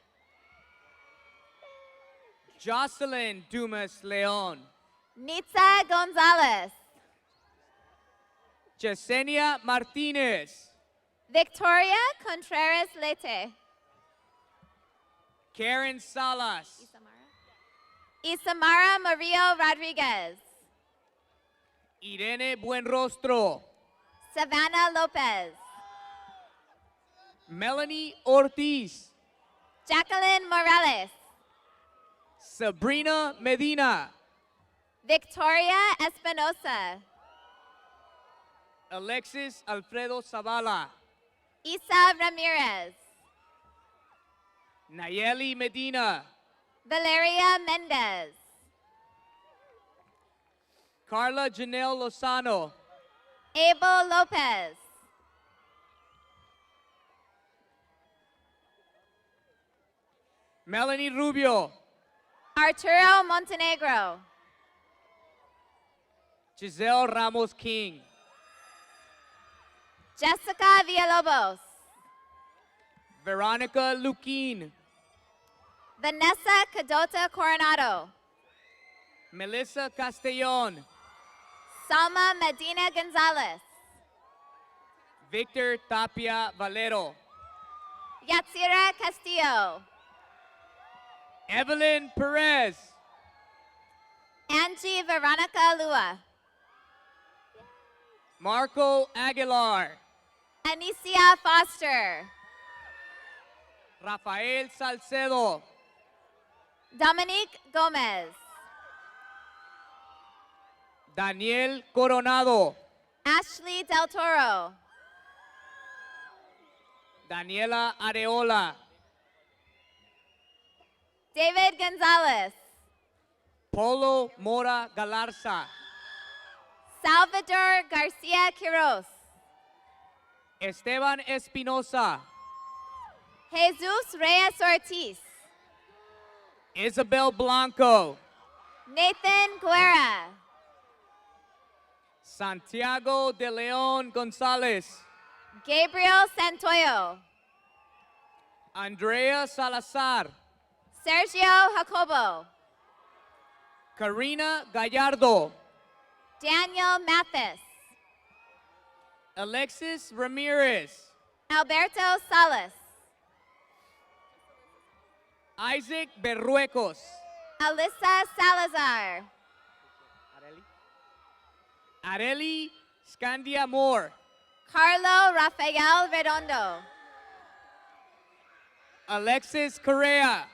Jocelyn Dumas Leon. Nitza Gonzalez. Yesenia Martinez. Victoria Contreras Lete. Karen Salas. Isamara Murillo Rodriguez. Irene Buenrostro. Savannah Lopez. Melanie Ortiz. Jacqueline Morales. Sabrina Medina. Victoria Espinosa. Alexis Alfredo Zavala. Isa Ramirez. Nayeli Medina. Valeria Mendez. Carla Janelle Lozano. Abel Lopez. Melanie Rubio. Arturo Montenegro. Giselle Ramos King. Jessica Villalobos. Veronica Luquin. Vanessa Cadota Coronado. Melissa Castellon. Salma Medina Gonzalez. Victor Tapia Valero. Yatsira Castillo. Evelyn Perez. Angie Veronica Lua. Marco Aguilar. Anicia Foster. Rafael Salcedo. Dominique Gomez. Daniel Coronado. Ashley Del Toro. Daniela Areola. David Gonzalez. Polo Mora Galarza. Salvador Garcia Quiroz. Esteban Espinosa. Jesus Reyes Ortiz. Isabel Blanco. Nathan Guerra. Santiago de Leon Gonzalez. Gabriel Santoyo. Andrea Salazar. Sergio Jacobo. Karina Gallardo. Daniel Mathis. Alexis Ramirez. Alberto Salas. Isaac Berruecos. Alyssa Salazar. Areli Scandia Moore. Carlo Rafael Redondo. Alexis Correa.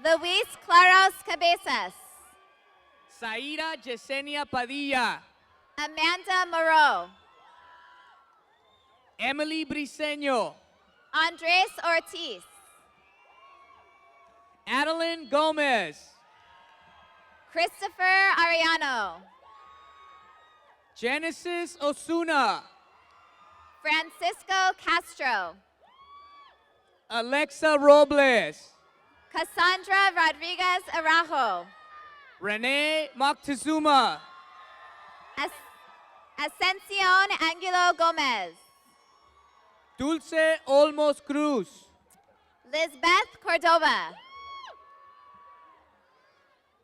Luis Claros Cabezas. Zaira Yesenia Padilla. Amanda Moreau. Emily Briseño. Andres Ortiz. Adeline Gomez. Christopher Ariano. Genesis Osuna. Francisco Castro. Alexa Robles. Cassandra Rodriguez Arajo. Renee Moctezuma. Ascension Angulo Gomez. Dulce Olmos Cruz. Lisbeth Cordova.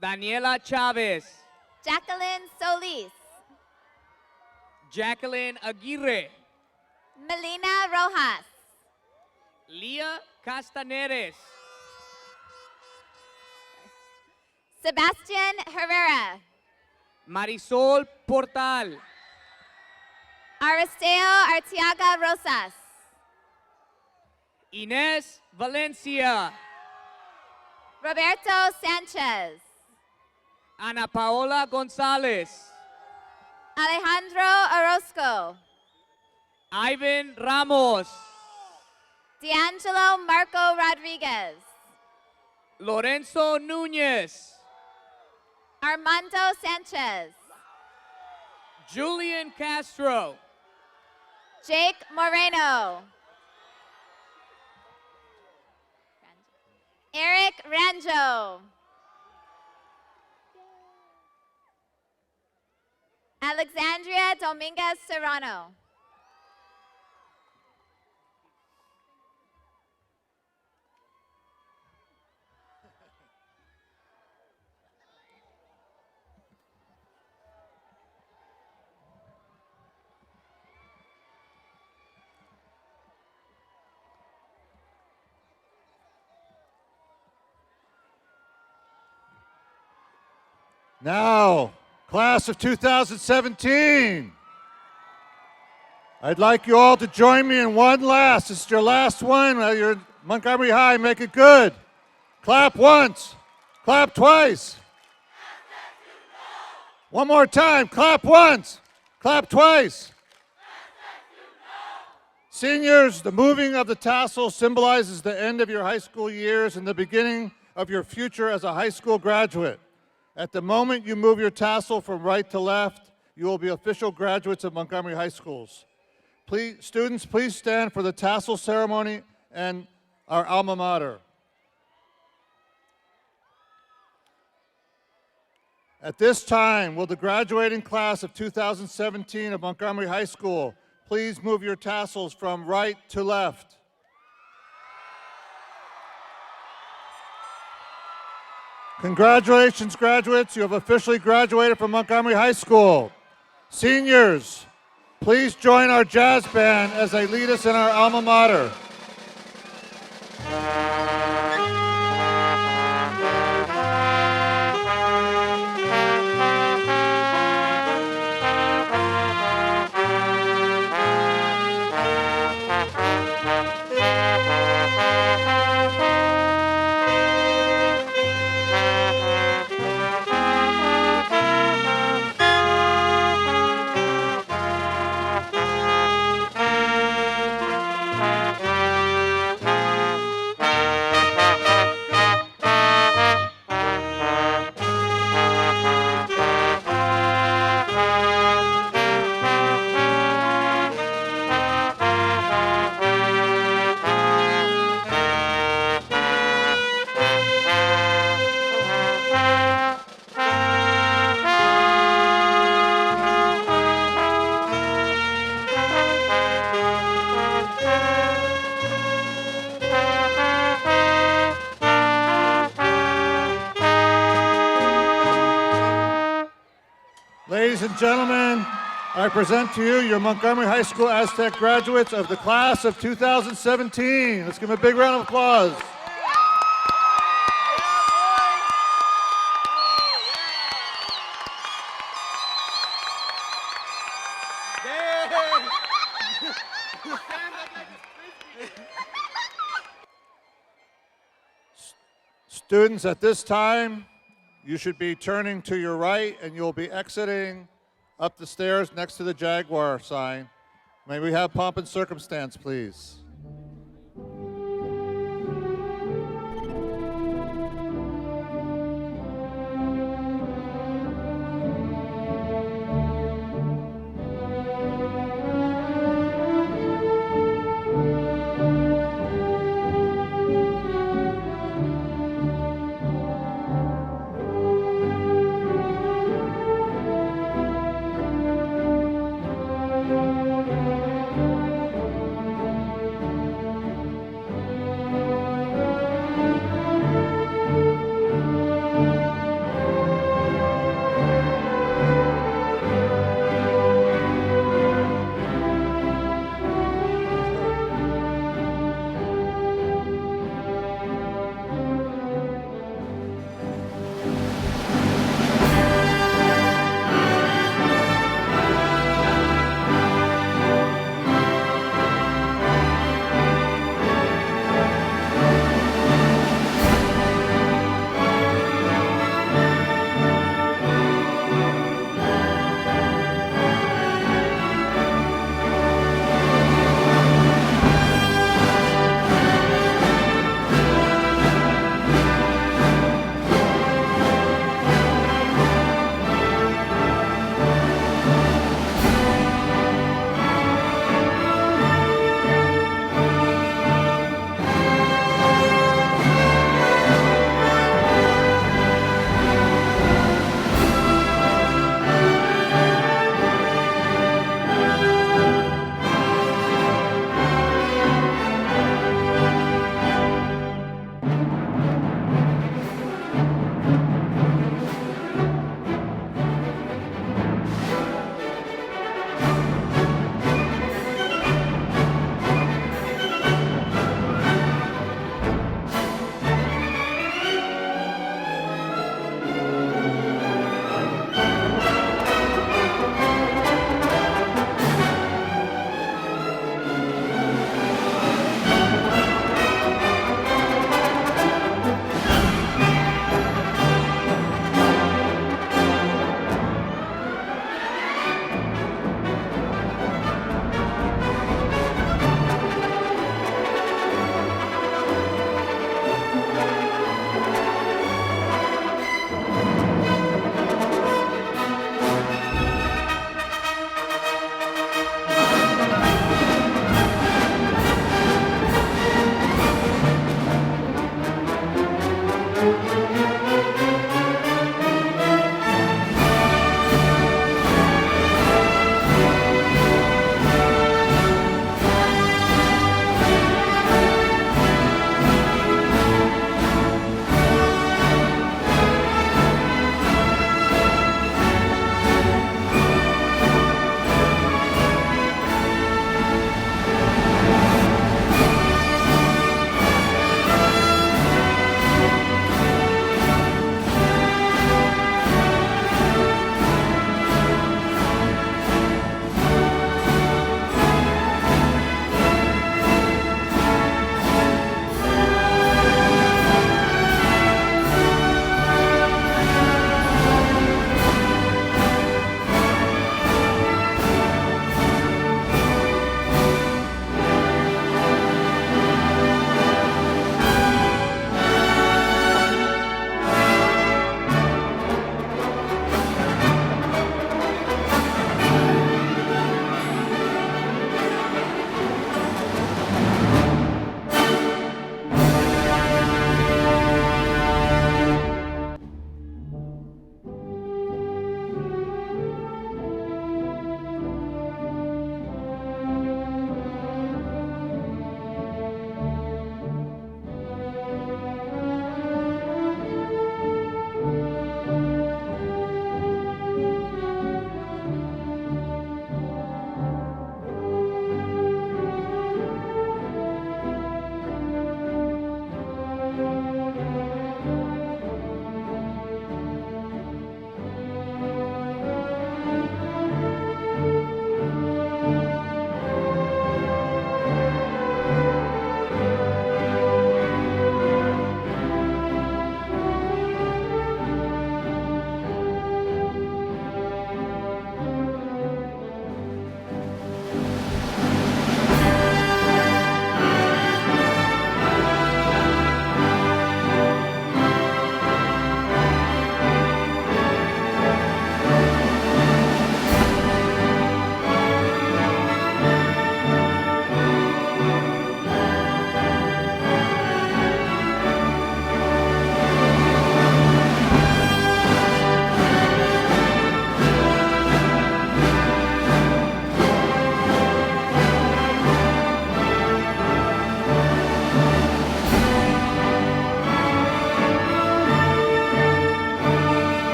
Daniela Chavez. Jacqueline Solis. Jacqueline Aguirre. Melina Rojas. Leah Castaneres. Sebastian Herrera. Marisol Portal. Aristeo Artiaga Rosas. Inés Valencia. Roberto Sanchez. Ana Paola González. Alejandro Orozco. Ivan Ramos. D'Angelo Marco Rodriguez. Lorenzo Nunez. Armando Sanchez. Julian Castro. Jake Moreno. Eric Ranjo. Alexandria Dominguez Serrano. Now, class of 2017, I'd like you all to join me in one last. This is your last one. You're at Montgomery High. Make it good. Clap once. Clap twice. One more time. Clap once. Clap twice. Seniors, the moving of the tassel symbolizes the end of your high school years and the beginning of your future as a high school graduate. At the moment you move your tassel from right to left, you will be official graduates of Montgomery High Schools. Students, please stand for the tassel ceremony and our alma mater. At this time, will the graduating class of 2017 of Montgomery High School please move your tassels from right to left? Congratulations, graduates. You have officially graduated from Montgomery High School. Seniors, please join our jazz band as they lead us in our alma mater. Ladies and gentlemen, I present to you your Montgomery High School Aztec graduates of the class of 2017. Let's give them a big round of applause. Students, at this time, you should be turning to your right and you'll be exiting up the stairs next to the Jaguar sign. May we have pomp and circumstance, please?